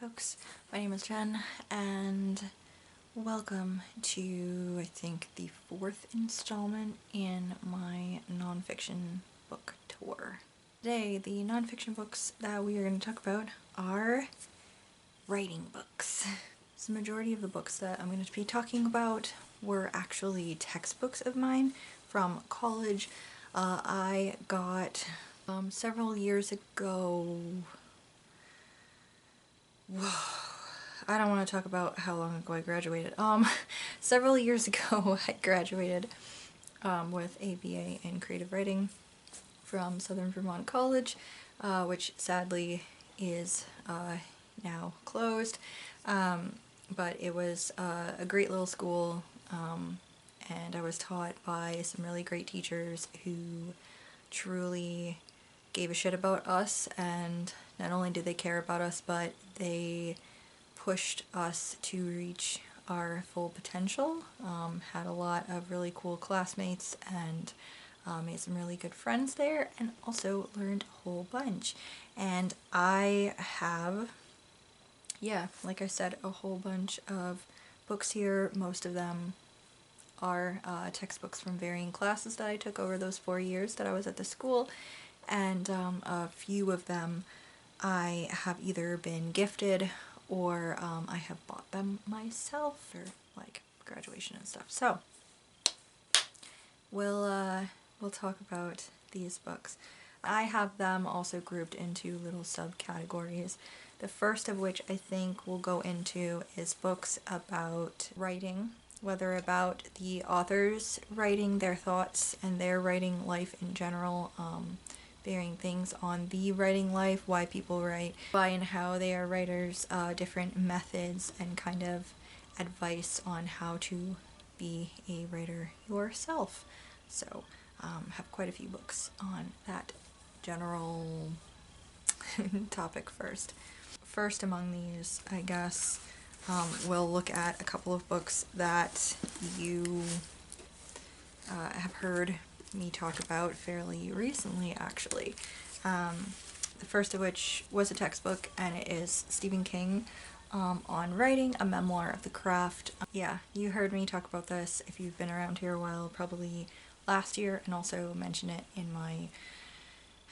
folks, my name is Jen, and welcome to, I think, the fourth installment in my nonfiction book tour. Today, the nonfiction books that we are going to talk about are writing books. So the majority of the books that I'm going to be talking about were actually textbooks of mine from college. I got several years ago. I don't want to talk about how long ago I graduated. Several years ago I graduated with a BA in creative writing from Southern Vermont College, which sadly is now closed. But it was a great little school, and I was taught by some really great teachers who truly gave a shit about us, and not only did they care about us, but they pushed us to reach our full potential. Had a lot of really cool classmates and made some really good friends there, and also learned a whole bunch. And I have, like I said, a whole bunch of books here. Most of them are textbooks from varying classes that I took over those 4 years that I was at the school, and a few of them I have either been gifted or I have bought them myself for like graduation and stuff. So we'll talk about these books. I have them also grouped into little subcategories. The first of which I think we'll go into is books about writing, whether about the authors writing their thoughts and their writing life in general, varying things on the writing life, why people write, why and how they are writers, different methods, and kind of advice on how to be a writer yourself. So, have quite a few books on that general topic first. First among these, I guess, we'll look at a couple of books that you have heard me talk about fairly recently, actually. The first of which was a textbook, and it is Stephen King on Writing, a Memoir of the Craft. Yeah, you heard me talk about this if you've been around here a while, probably last year, and also mention it in my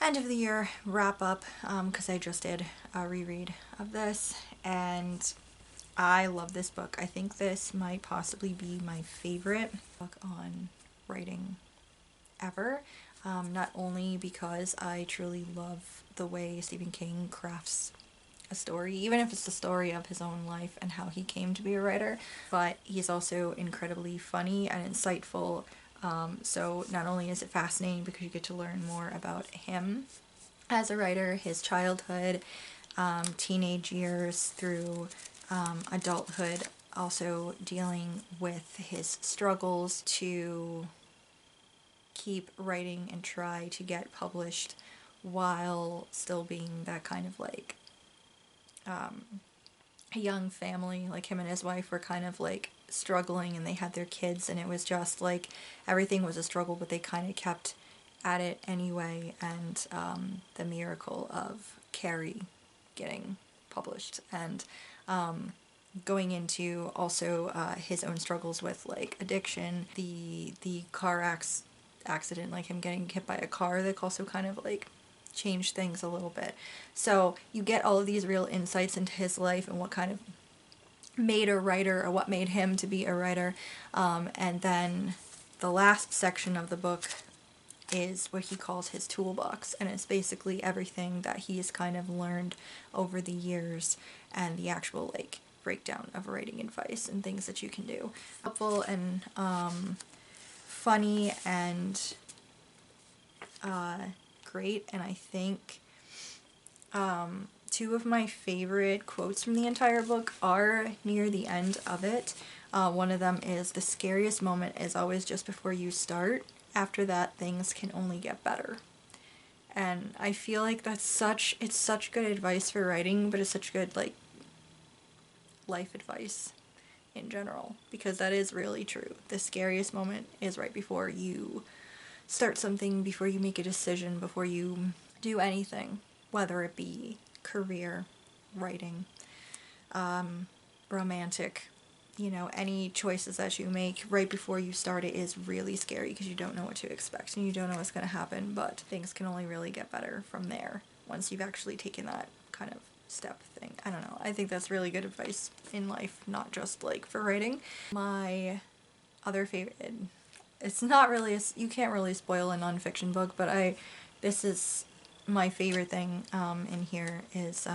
end of the year wrap up, because I just did a reread of this, and I love this book. I think this might possibly be my favorite book on writing ever, not only because I truly love the way Stephen King crafts a story, even if it's the story of his own life and how he came to be a writer, but he's also incredibly funny and insightful. So not only is it fascinating because you get to learn more about him as a writer, his childhood, teenage years through adulthood, also dealing with his struggles to keep writing and try to get published while still being that kind of like a young family. Like him and his wife were kind of like struggling, and they had their kids, and it was just like everything was a struggle, but they kind of kept at it anyway. And the miracle of Carrie getting published, and going into also his own struggles with like addiction, the car accident, like him getting hit by a car, that also kind of like changed things a little bit. So you get all of these real insights into his life and what kind of made a writer, or what made him to be a writer. And then the last section of the book is what he calls his toolbox, and it's basically everything that he's kind of learned over the years, and the actual like breakdown of writing advice and things that you can do. Helpful and funny and great. And I think two of my favorite quotes from the entire book are near the end of it. One of them is, "The scariest moment is always just before you start. After that, things can only get better." And I feel like it's such good advice for writing, but it's such good like life advice in general, because that is really true. The scariest moment is right before you start something, before you make a decision, before you do anything, whether it be career, writing. romantic. You know, any choices that you make right before you start it is really scary because you don't know what to expect and you don't know what's going to happen, but things can only really get better from there once you've actually taken that kind of step thing. I don't know. I think that's really good advice in life, not just like for writing. My other favorite, it's not really, you can't really spoil a nonfiction book, but this is my favorite thing in here is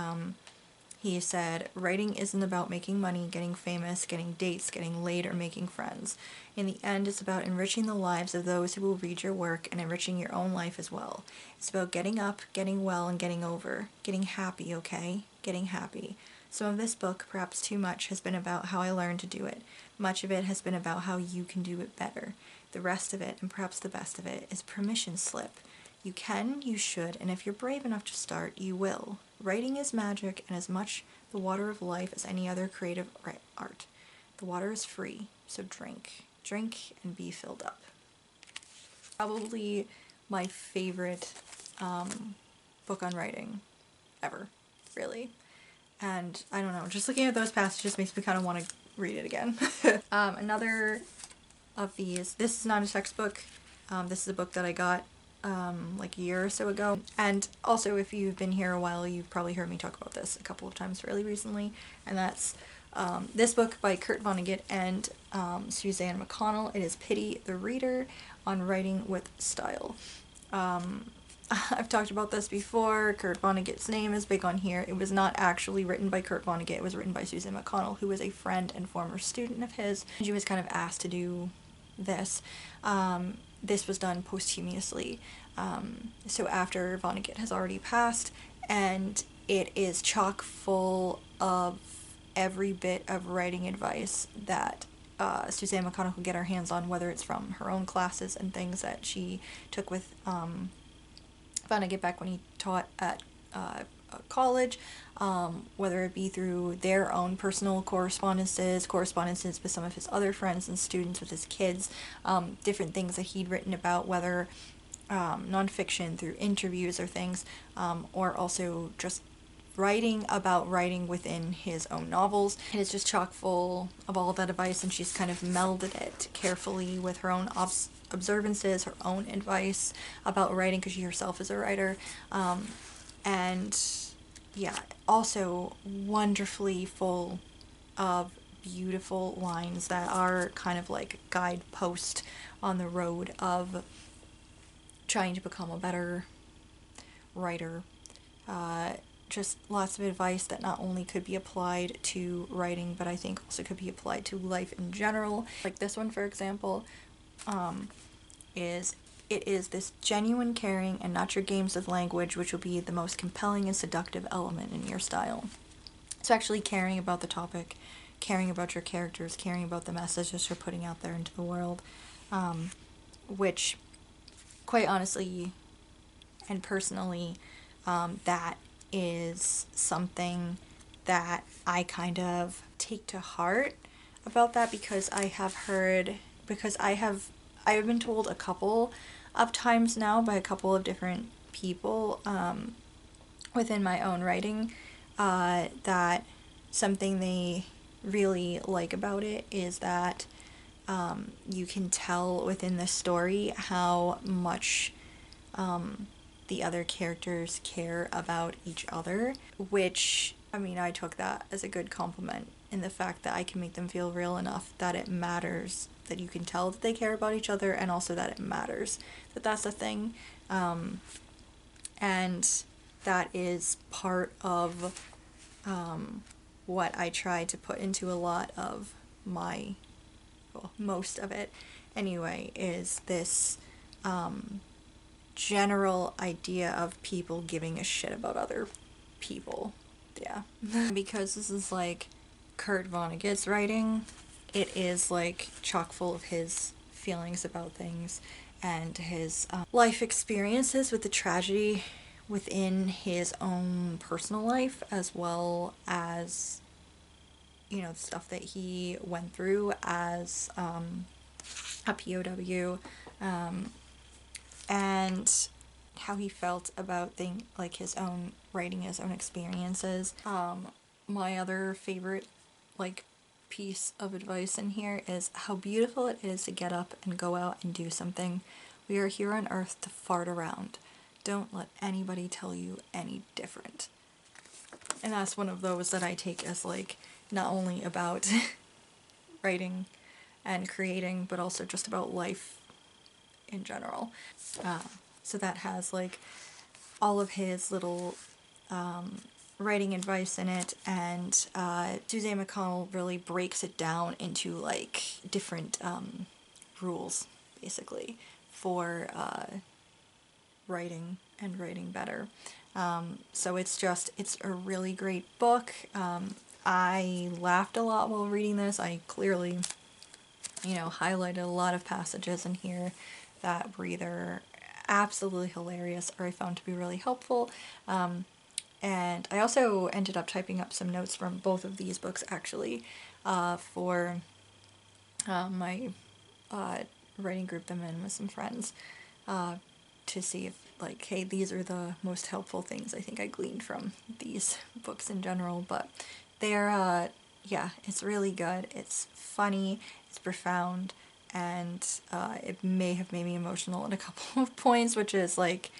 he said, writing isn't about making money, getting famous, getting dates, getting laid, or making friends. In the end, it's about enriching the lives of those who will read your work and enriching your own life as well. It's about getting up, getting well, and getting over. Getting happy, okay? Getting happy. Some of this book, perhaps too much, has been about how I learned to do it. Much of it has been about how you can do it better. The rest of it, and perhaps the best of it, is permission slip. You can, you should, and if you're brave enough to start, you will. Writing is magic and as much the water of life as any other creative art. The water is free, so drink. Drink and be filled up. Probably my favorite book on writing ever, really. And I don't know, just looking at those passages makes me kind of want to read it again. Another of these, this is not a textbook. This is a book that I got like a year or so ago. And also, if you've been here a while, you've probably heard me talk about this a couple of times really recently. And that's this book by Kurt Vonnegut and Suzanne McConnell. It is Pity the Reader on Writing with Style. I've talked about this before. Kurt Vonnegut's name is big on here. It was not actually written by Kurt Vonnegut. It was written by Suzanne McConnell, who was a friend and former student of his. She was kind of asked to do this. This was done posthumously. So after Vonnegut has already passed, and it is chock full of every bit of writing advice that Suzanne McConnell could get her hands on, whether it's from her own classes and things that she took with Vonnegut back when he taught at college, whether it be through their own personal correspondences with some of his other friends and students, with his kids, different things that he'd written about, whether nonfiction through interviews or things, or also just writing about writing within his own novels. It is just chock full of all of that advice, and she's kind of melded it carefully with her own observances, her own advice about writing, because she herself is a writer. And yeah, also wonderfully full of beautiful lines that are kind of like a guidepost on the road of trying to become a better writer. Just lots of advice that not only could be applied to writing, but I think also could be applied to life in general. Like this one, for example, it is this genuine caring and not your games with language which will be the most compelling and seductive element in your style. So actually caring about the topic, caring about your characters, caring about the messages you're putting out there into the world, which quite honestly and personally, that is something that I kind of take to heart about that, because I have been told a couple of times now by a couple of different people within my own writing that something they really like about it is that you can tell within the story how much the other characters care about each other, which, I mean, I took that as a good compliment in the fact that I can make them feel real enough that it matters, that you can tell that they care about each other, and also that it matters, that that's a thing. And that is part of what I try to put into a lot of my, well, most of it anyway, is this general idea of people giving a shit about other people. Yeah. Because this is like Kurt Vonnegut's writing, it is like chock full of his feelings about things and his life experiences with the tragedy within his own personal life, as well as, you know, the stuff that he went through as a POW, and how he felt about like his own writing, his own experiences. my other favorite, like, piece of advice in here is how beautiful it is to get up and go out and do something. We are here on earth to fart around. Don't let anybody tell you any different. And that's one of those that I take as, like, not only about writing and creating, but also just about life in general. So that has, like, all of his little writing advice in it, and Suzanne McConnell really breaks it down into, like, different rules, basically, for writing and writing better. So it's a really great book. I laughed a lot while reading this. I clearly, highlighted a lot of passages in here that were either absolutely hilarious or I found to be really helpful. And I also ended up typing up some notes from both of these books, actually, for my writing group I'm in with some friends, to see if, like, hey, these are the most helpful things I think I gleaned from these books in general. But they're, yeah, it's really good. It's funny, it's profound, and it may have made me emotional at a couple of points, which is, like,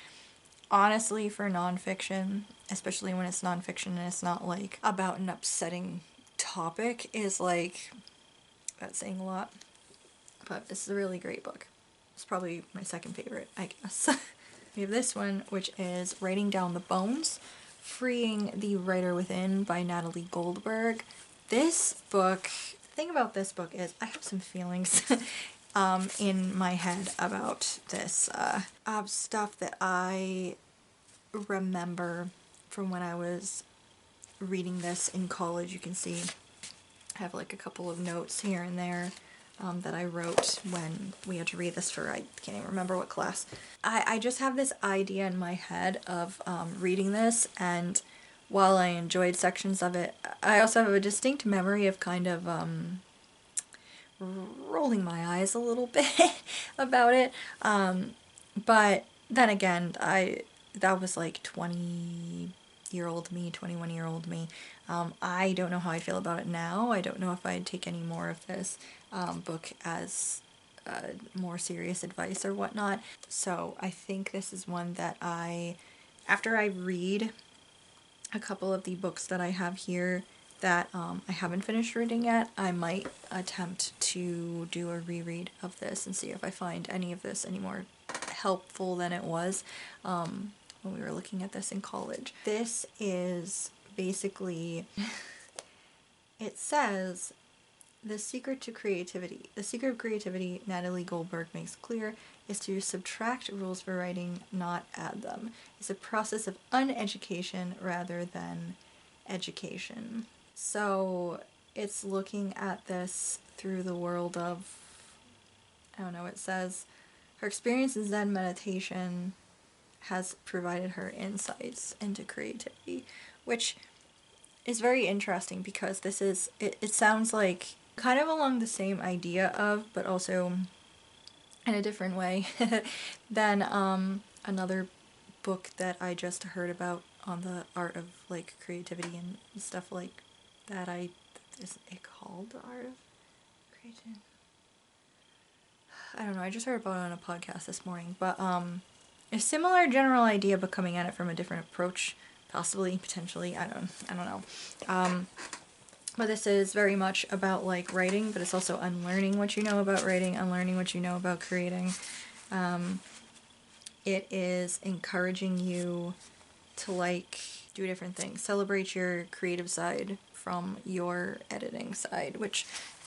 honestly, for nonfiction, especially when it's nonfiction and it's not, like, about an upsetting topic, is, like, that's saying a lot. But this is a really great book. It's probably my second favorite, I guess. We have this one, which is Writing Down the Bones, Freeing the Writer Within by Natalie Goldberg. This book, the thing about this book is I have some feelings in my head about this stuff that I remember from when I was reading this in college. You can see I have, like, a couple of notes here and there that I wrote when we had to read this for, I can't even remember what class. I just have this idea in my head of reading this, and while I enjoyed sections of it, I also have a distinct memory of kind of rolling my eyes a little bit about it. But then again, that was like 20-year-old me, 21-year-old me. I don't know how I'd feel about it now. I don't know if I'd take any more of this book as more serious advice or whatnot. So I think this is one that after I read a couple of the books that I have here that I haven't finished reading yet, I might attempt to do a reread of this and see if I find any of this any more helpful than it was when we were looking at this in college. This is basically, it says, the secret of creativity, Natalie Goldberg makes clear, is to subtract rules for writing, not add them. It's a process of uneducation rather than education. So it's looking at this through the world of, I don't know, it says, her experience in Zen meditation has provided her insights into creativity, which is very interesting because this is, it sounds like kind of along the same idea of, but also in a different way than another book that I just heard about on the art of, like, creativity and stuff like that. Is it called The Art of Creativity? I don't know, I just heard about it on a podcast this morning, but a similar general idea, but coming at it from a different approach, possibly, potentially, I don't know. But this is very much about, like, writing, but it's also unlearning what you know about writing, unlearning what you know about creating. It is encouraging you to, like, do different things. Celebrate your creative side from your editing side, which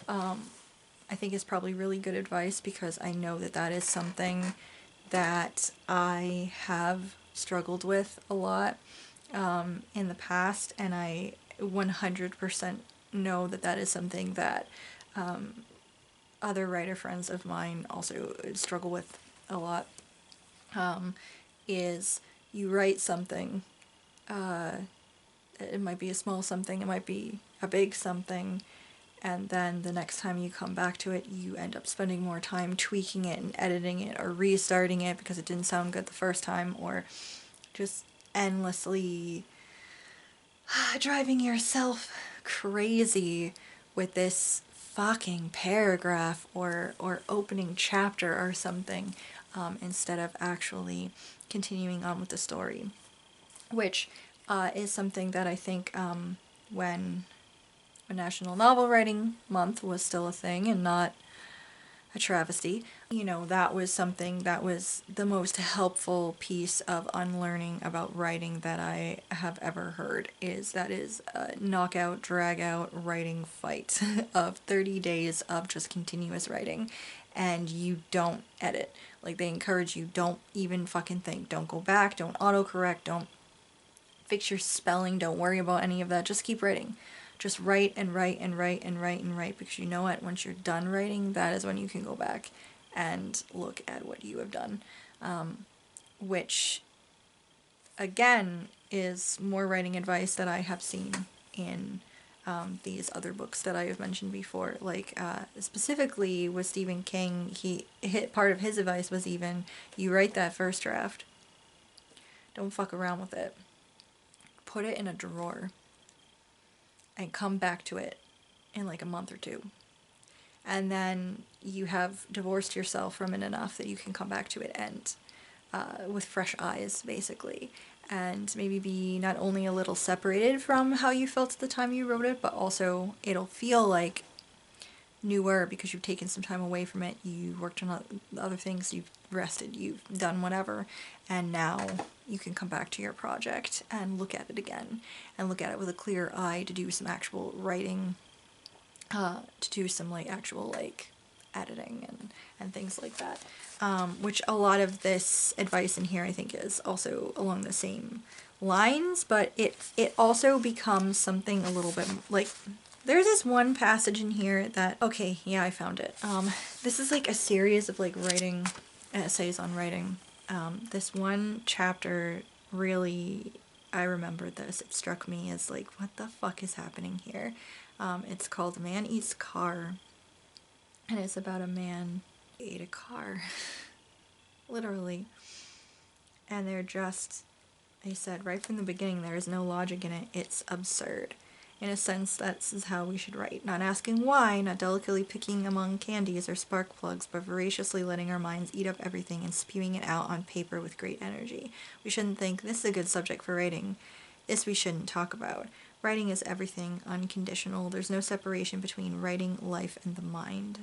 I think is probably really good advice because I know that that is something that I have struggled with a lot in the past, and I 100% know that that is something that other writer friends of mine also struggle with a lot. Is you write something, it might be a small something, it might be a big something, and then the next time you come back to it, you end up spending more time tweaking it and editing it or restarting it because it didn't sound good the first time, or just endlessly driving yourself crazy with this fucking paragraph or opening chapter or something, instead of actually continuing on with the story, which is something that I think when National Novel Writing Month was still a thing and not a travesty, you know, that was something that was the most helpful piece of unlearning about writing that I have ever heard. Is a knockout, drag out writing fight of 30 days of just continuous writing, and you don't edit. Like, they encourage you, don't even fucking think, don't go back, don't autocorrect, don't fix your spelling, don't worry about any of that, just keep writing. Just write and write and write and write and write, because you know what, once you're done writing, that is when you can go back and look at what you have done. Which, again, is more writing advice that I have seen in these other books that I have mentioned before. Like, specifically with Stephen King, part of his advice was even, you write that first draft, don't fuck around with it. Put it in a drawer and come back to it in like a month or two. And then you have divorced yourself from it enough that you can come back to it and with fresh eyes, basically. And maybe be not only a little separated from how you felt at the time you wrote it, but also it'll feel like newer because you've taken some time away from it, you worked on other things, you've rested, you've done whatever, and now you can come back to your project and look at it again, and look at it with a clear eye to do some actual writing, to do some like actual like editing and things like that, which a lot of this advice in here I think is also along the same lines, but it also becomes something a little bit like, there's this one passage in here that, okay, yeah, I found it. This is like a series of like writing essays on writing. This one chapter really, I remember this. It struck me as like, what the fuck is happening here? It's called Man Eats Car, and it's about a man who ate a car, literally. And they said right from the beginning, there is no logic in it. It's absurd. In a sense, this is how we should write. Not asking why, not delicately picking among candies or spark plugs, but voraciously letting our minds eat up everything and spewing it out on paper with great energy. We shouldn't think, this is a good subject for writing. This we shouldn't talk about. Writing is everything, unconditional. There's no separation between writing, life, and the mind.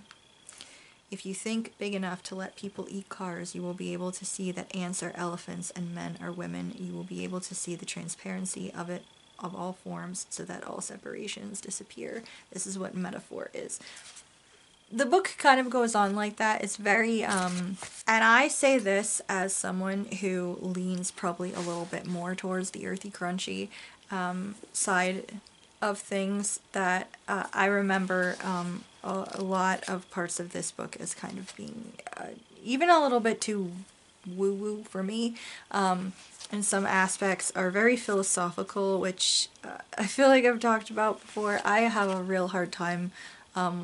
If you think big enough to let people eat cars, you will be able to see that ants are elephants and men are women. You will be able to see the transparency of it, of all forms, so that all separations disappear. This is what metaphor is. The book kind of goes on like that. It's very, and I say this as someone who leans probably a little bit more towards the earthy, crunchy side of things, that I remember a lot of parts of this book as kind of being even a little bit too woo-woo for me. And some aspects are very philosophical, which I feel like I've talked about before. I have a real hard time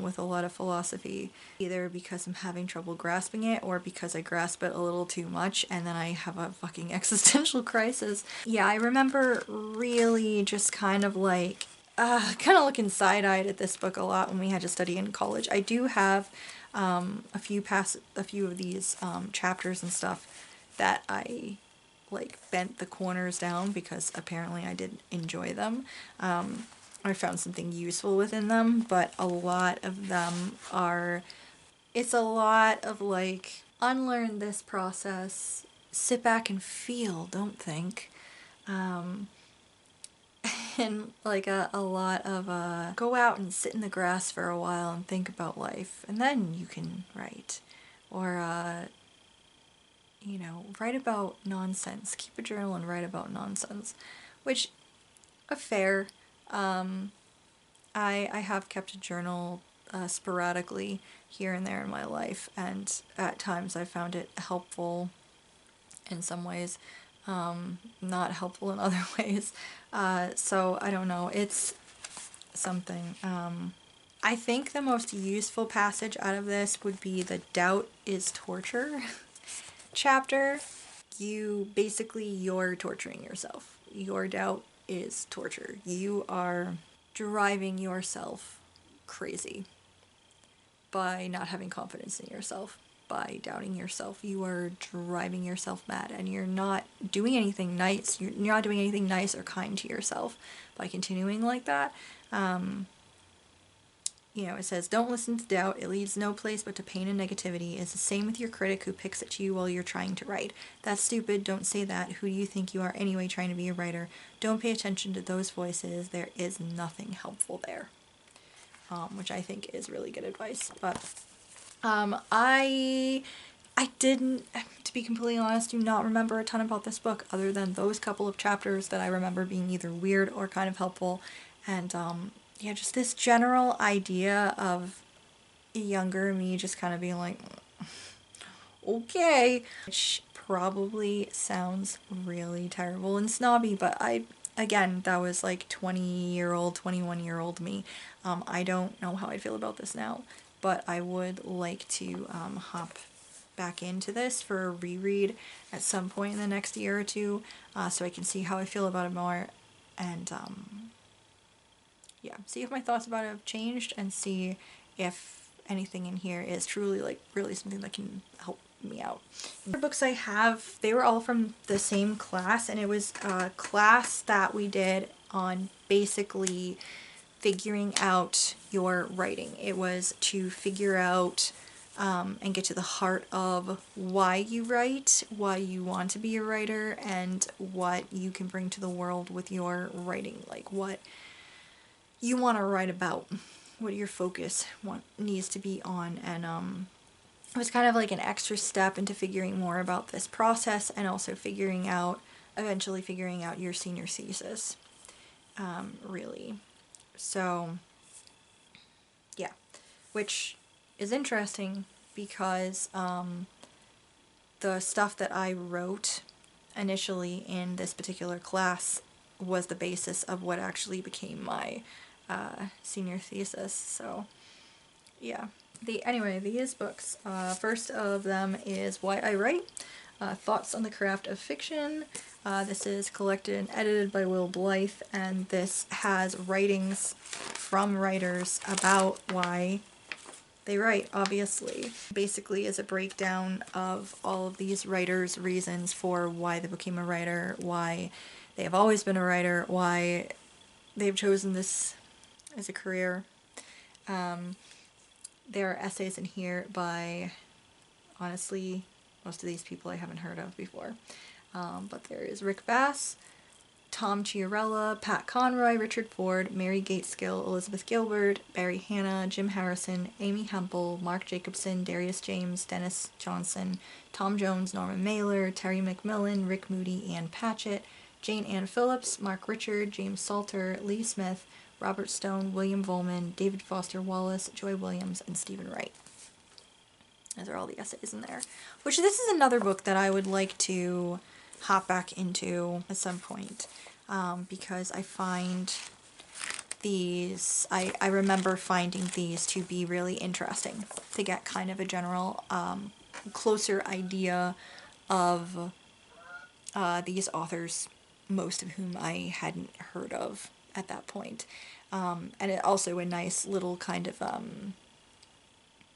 with a lot of philosophy, either because I'm having trouble grasping it or because I grasp it a little too much and then I have a fucking existential crisis. Yeah, I remember really just kind of like looking side-eyed at this book a lot when we had to study in college. I do have a few of these chapters and stuff that I like bent the corners down because apparently I did enjoy them. I found something useful within them, but a lot of them it's a lot of like, unlearn this process, sit back and feel, don't think. And like a lot of go out and sit in the grass for a while and think about life, and then you can write. Or write about nonsense. Keep a journal and write about nonsense. Which, fair. I have kept a journal sporadically here and there in my life, and at times I found it helpful in some ways, not helpful in other ways. So I don't know, it's something. I think the most useful passage out of this would be the doubt is torture chapter. You're torturing yourself. Your doubt is torture. You are driving yourself crazy by not having confidence in yourself, by doubting yourself. You are driving yourself mad, and you're not doing anything nice. You're not doing anything nice or kind to yourself by continuing like that. You know, it says, don't listen to doubt. It leads no place but to pain and negativity. It's the same with your critic who picks at you while you're trying to write. That's stupid. Don't say that. Who do you think you are anyway trying to be a writer? Don't pay attention to those voices. There is nothing helpful there. Which I think is really good advice. But I didn't, to be completely honest, do not remember a ton about this book other than those couple of chapters that I remember being either weird or kind of helpful. And yeah, just this general idea of younger me just kind of being like, okay, which probably sounds really terrible and snobby, but again, that was like 20-year-old, 21-year-old me. I don't know how I feel about this now, but I would like to hop back into this for a reread at some point in the next year or two, so I can see how I feel about it more, and yeah, see if my thoughts about it have changed, and see if anything in here is truly like really something that can help me out. The books I have, they were all from the same class, and it was a class that we did on basically figuring out your writing. It was to figure out and get to the heart of why you write, why you want to be a writer, and what you can bring to the world with your writing, like what you want to write about, what your focus needs to be on. And it was kind of like an extra step into figuring more about this process, and also eventually figuring out your senior thesis, really. So yeah, which is interesting because the stuff that I wrote initially in this particular class was the basis of what actually became my senior thesis. So yeah. Anyway, these books, first of them is Why I Write, Thoughts on the Craft of Fiction. This is collected and edited by Will Blythe, and this has writings from writers about why they write, obviously. Basically is a breakdown of all of these writers' reasons for why they became a writer, why they have always been a writer, why they've chosen this as a career. There are essays in here by, honestly, most of these people I haven't heard of before. But there is Rick Bass, Tom Chiarella, Pat Conroy, Richard Ford, Mary Gateskill, Elizabeth Gilbert, Barry Hannah, Jim Harrison, Amy Hempel, Mark Jacobson, Darius James, Dennis Johnson, Tom Jones, Norman Mailer, Terry McMillan, Rick Moody, Ann Patchett, Jane Ann Phillips, Mark Richard, James Salter, Lee Smith, Robert Stone, William Volman, David Foster Wallace, Joy Williams, and Stephen Wright. Those are all the essays in there. Which, this is another book that I would like to hop back into at some point, because I find these, I remember finding these to be really interesting, to get kind of a general, closer idea of these authors, most of whom I hadn't heard of at that point. And it also a nice little kind of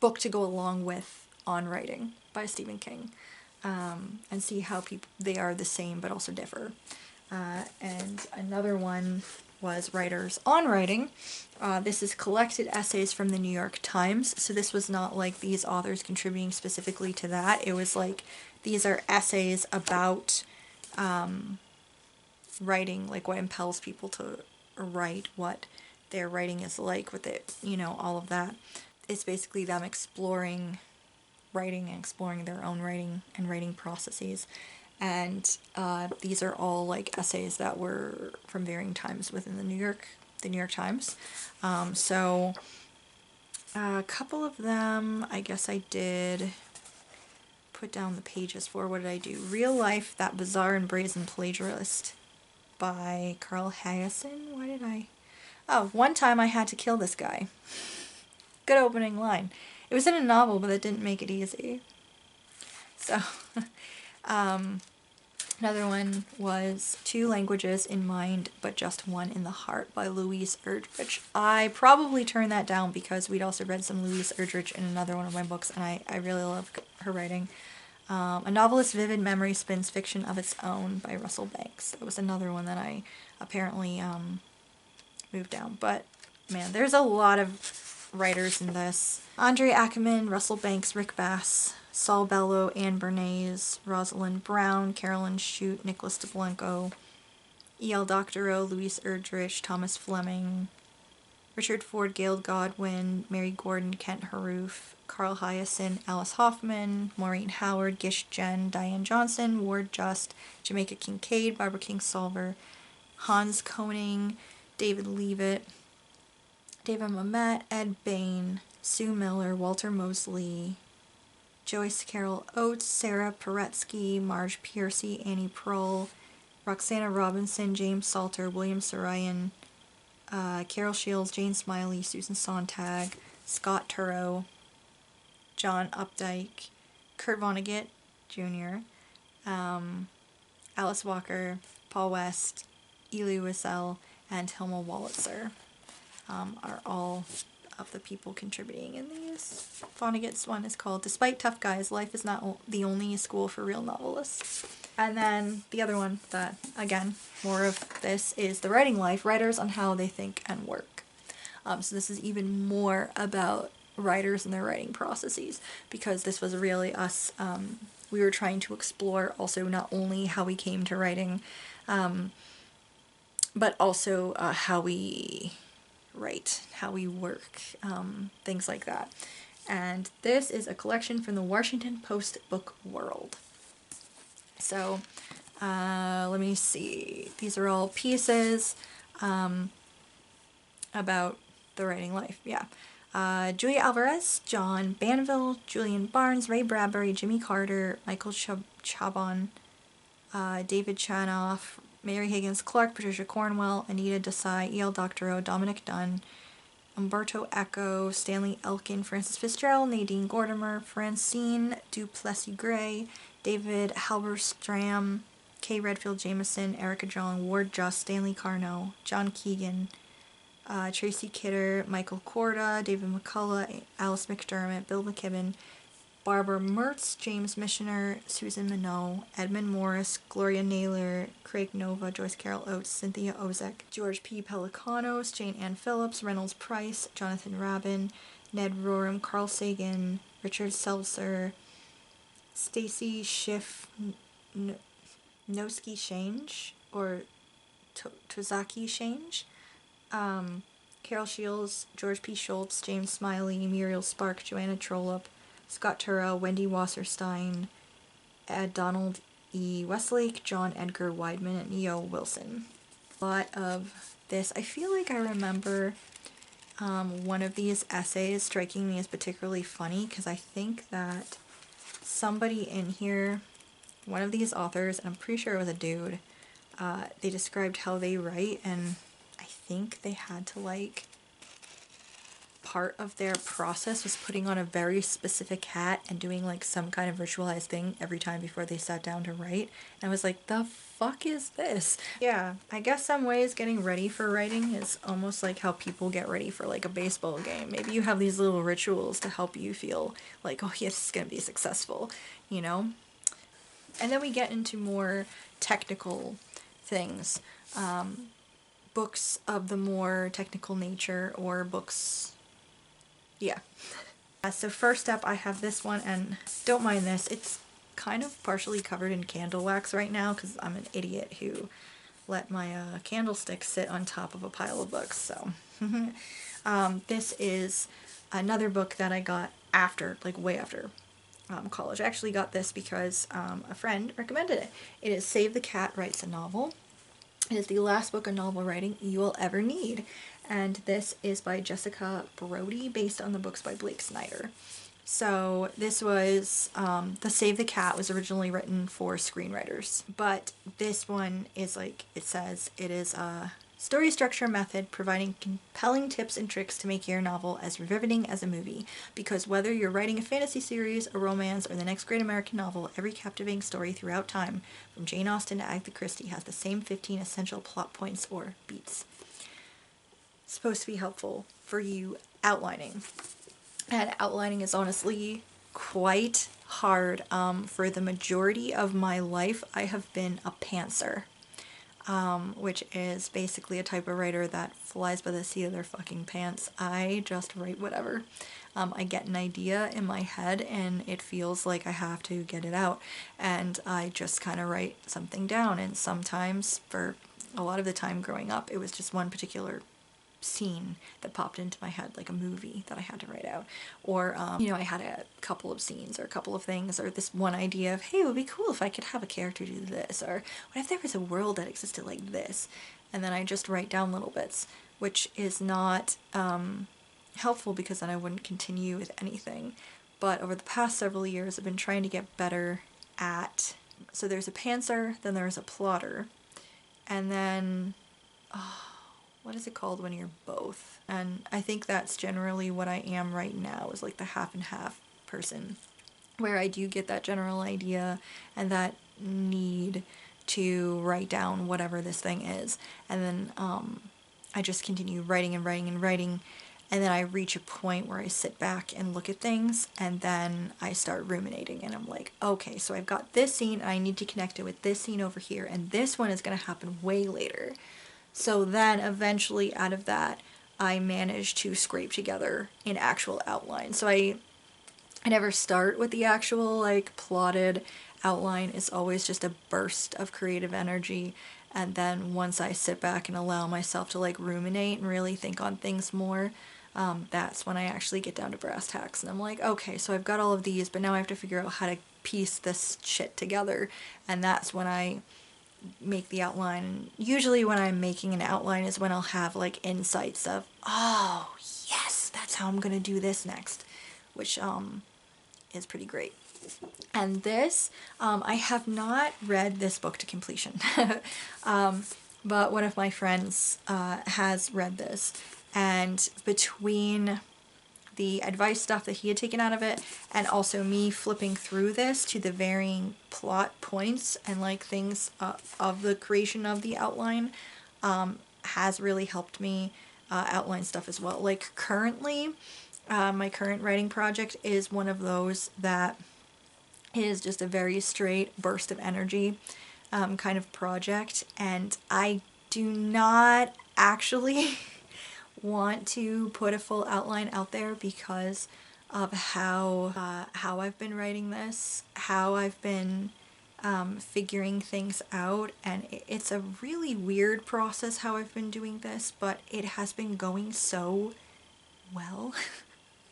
book to go along with On Writing by Stephen King, and see how they are the same but also differ. And another one was Writers on Writing. This is collected essays from the New York Times, so this was not like these authors contributing specifically to that. It was like, these are essays about writing, like what impels people to write, what their writing is like with it, all of that. It's basically them exploring writing and exploring their own writing and writing processes. And these are all like essays that were from varying times within the New York Times. So a couple of them, I guess I did put down the pages for. What did I do? Real Life, That Bizarre and Brazen Plagiarist by Carl Hiaasen. Why did I? Oh, One Time I Had to Kill This Guy. Good opening line. It was in a novel, but it didn't make it easy. So, Another one was Two Languages in Mind, but Just One in the Heart by Louise Erdrich. I probably turned that down because we'd also read some Louise Erdrich in another one of my books, and I really love her writing. A Novelist's Vivid Memory Spins Fiction of Its Own by Russell Banks. That was another one that I apparently moved down. But man, there's a lot of writers in this. Andre Ackerman, Russell Banks, Rick Bass, Saul Bellow, Anne Bernays, Rosalind Brown, Carolyn Shute, Nicholas DeBlanco, E.L. Doctorow, Louise Erdrich, Thomas Fleming, Richard Ford, Gail Godwin, Mary Gordon, Kent Haroof, Carl Hyacin, Alice Hoffman, Maureen Howard, Gish Jen, Diane Johnson, Ward Just, Jamaica Kincaid, Barbara Kingsolver, Hans Koning, David Leavitt, David Mamet, Ed Bain, Sue Miller, Walter Mosley, Joyce Carol Oates, Sarah Paretsky, Marge Piercy, Annie Prohl, Roxana Robinson, James Salter, William Sarayan, Carol Shields, Jane Smiley, Susan Sontag, Scott Turow, John Updike, Kurt Vonnegut Jr., Alice Walker, Paul West, Elie Wiesel, and Hilma Wolitzer are all of the people contributing in these. Vonnegut's one is called Despite Tough Guys, Life is Not the Only School for Real Novelists. And then the other one that, again, more of this is The Writing Life, Writers on How They Think and Work. So this is even more about writers and their writing processes, because this was really us, we were trying to explore also not only how we came to writing, but also how we write, how we work, things like that. And this is a collection from the Washington Post Book World. So let me see. These are all pieces about the writing life. Yeah. Julia Alvarez, John Banville, Julian Barnes, Ray Bradbury, Jimmy Carter, Michael Chabon, David Chanoff, Mary Higgins Clark, Patricia Cornwell, Anita Desai, E.L. Doctorow, Dominic Dunn, Umberto Eco, Stanley Elkin, Francis Fitzgerald, Nadine Gordimer, Francine Duplessis Gray, David Halberstram, Kay Redfield Jameson, Erica Jong, Ward Just, Stanley Carno, John Keegan, Tracy Kidder, Michael Korda, David McCullough, Alice McDermott, Bill McKibben, Barbara Mertz, James Missioner, Susan Minot, Edmund Morris, Gloria Naylor, Craig Nova, Joyce Carol Oates, Cynthia Ozek, George P. Pelicanos, Jane Ann Phillips, Reynolds Price, Jonathan Rabin, Ned Rorem, Carl Sagan, Richard Seltzer, Stacy Schiff, Noski Shange, or Tozaki Shange, Carol Shields, George P. Schultz, James Smiley, Muriel Spark, Joanna Trollope, Scott Turow, Wendy Wasserstein, Donald E. Westlake, John Edgar Wideman, and E.O. Wilson. A lot of this. I feel like I remember one of these essays striking me as particularly funny, because I think that somebody in here, one of these authors, and I'm pretty sure it was a dude, they described how they write, and I think they had to, like, part of their process was putting on a very specific hat and doing like some kind of ritualized thing every time before they sat down to write. And I was like, the fuck is this? Yeah, I guess some ways getting ready for writing is almost like how people get ready for like a baseball game. Maybe you have these little rituals to help you feel like, oh yeah, this is gonna be successful, you know? And then we get into more technical things. Books of the more technical nature, or books. Yeah. So first up, I have this one, and don't mind this. It's kind of partially covered in candle wax right now because I'm an idiot who let my candlestick sit on top of a pile of books. So this is another book that I got after, like way after college. I actually got this because a friend recommended it. It is Save the Cat Writes a Novel. It is the last book of novel writing you will ever need. And this is by Jessica Brody, based on the books by Blake Snyder. So this was, the Save the Cat was originally written for screenwriters. But this one is like, it says, it is Story structure method, providing compelling tips and tricks to make your novel as riveting as a movie. Because whether you're writing a fantasy series, a romance, or the next great American novel, every captivating story throughout time, from Jane Austen to Agatha Christie, has the same 15 essential plot points or beats. It's supposed to be helpful for you outlining. And outlining is honestly quite hard. For the majority of my life, I have been a pantser. Which is basically a type of writer that flies by the seat of their fucking pants. I just write whatever. I get an idea in my head and it feels like I have to get it out, and I just kind of write something down. And sometimes, for a lot of the time growing up, it was just one particular scene that popped into my head, like a movie that I had to write out, or I had a couple of scenes or a couple of things, or this one idea of, hey, it would be cool if I could have a character do this, or what if there was a world that existed like this, and then I just write down little bits, which is not helpful because then I wouldn't continue with anything. But over the past several years, I've been trying to get better at, so there's a pantser, then there's a plotter, and then what is it called when you're both? And I think that's generally what I am right now, is like the half and half person, where I do get that general idea and that need to write down whatever this thing is. And then I just continue writing and writing and writing. And then I reach a point where I sit back and look at things, and then I start ruminating, and I'm like, okay, so I've got this scene and I need to connect it with this scene over here, and this one is going to happen way later. So then eventually out of that, I managed to scrape together an actual outline. So I never start with the actual like plotted outline. It's always just a burst of creative energy. And then once I sit back and allow myself to like ruminate and really think on things more, that's when I actually get down to brass tacks. And I'm like, okay, so I've got all of these, but now I have to figure out how to piece this shit together. And that's when I make the outline. Usually when I'm making an outline is when I'll have like insights of, oh yes, that's how I'm gonna do this next, which is pretty great. And this, I have not read this book to completion, but one of my friends has read this, and between the advice stuff that he had taken out of it, and also me flipping through this to the varying plot points and like things of the creation of the outline, has really helped me outline stuff as well. Like currently, my current writing project is one of those that is just a very straight burst of energy kind of project, and I do not actually want to put a full outline out there because of how I've been writing this, how I've been figuring things out, and it's a really weird process how I've been doing this, but it has been going so well.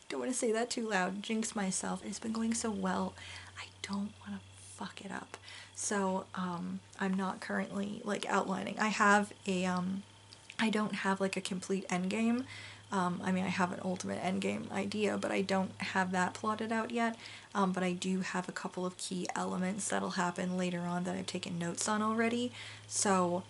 Don't want to say that too loud, jinx myself. It's been going so well, I don't want to fuck it up. So I'm not currently like outlining. I have a I don't have like a complete endgame. I mean, I have an ultimate endgame idea, but I don't have that plotted out yet. But I do have a couple of key elements that'll happen later on that I've taken notes on already. So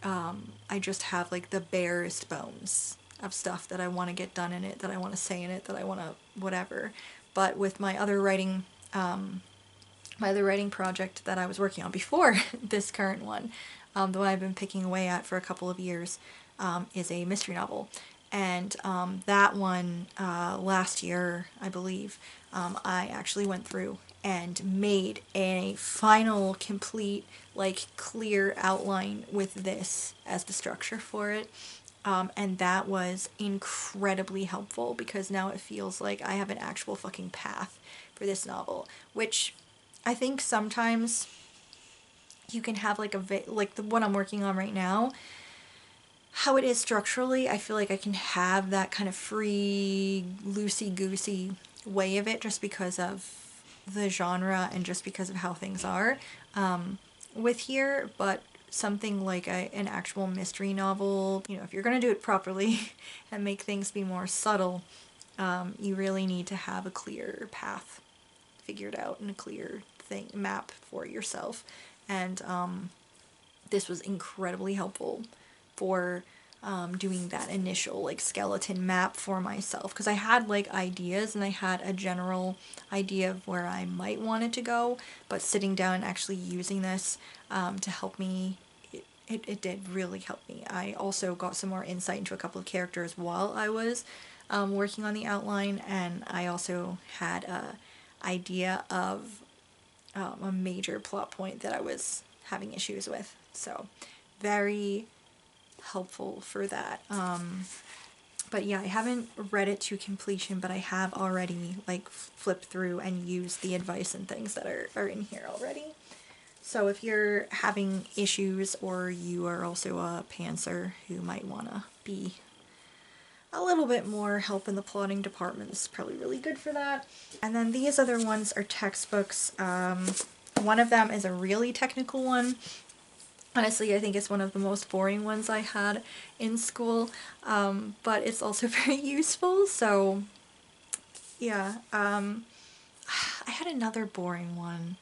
I just have like the barest bones of stuff that I want to get done in it, that I want to say in it, that I want to whatever. But with my other writing project that I was working on before this current one, the one I've been picking away at for a couple of years, is a mystery novel. And that one, last year, I believe, I actually went through and made a final, complete, like, clear outline with this as the structure for it. And that was incredibly helpful because now it feels like I have an actual fucking path for this novel, which I think sometimes you can have like like the one I'm working on right now, how it is structurally, I feel like I can have that kind of free, loosey-goosey way of it just because of the genre and just because of how things are with here, but something like an actual mystery novel, you know, if you're going to do it properly and make things be more subtle, you really need to have a clear path figured out and a clear map for yourself. And this was incredibly helpful for doing that initial like skeleton map for myself, because I had like ideas and I had a general idea of where I might want it to go, but sitting down and actually using this to help me, it did really help me. I also got some more insight into a couple of characters while I was working on the outline, and I also had a idea of a major plot point that I was having issues with. So very helpful for that. But yeah, I haven't read it to completion, but I have already like flipped through and used the advice and things that are in here already. So if you're having issues, or you are also a pantser who might want to be a little bit more help in the plotting department, this is probably really good for that. And then these other ones are textbooks. One of them is a really technical one. Honestly, I think it's one of the most boring ones I had in school, but it's also very useful, so yeah. I had another boring one.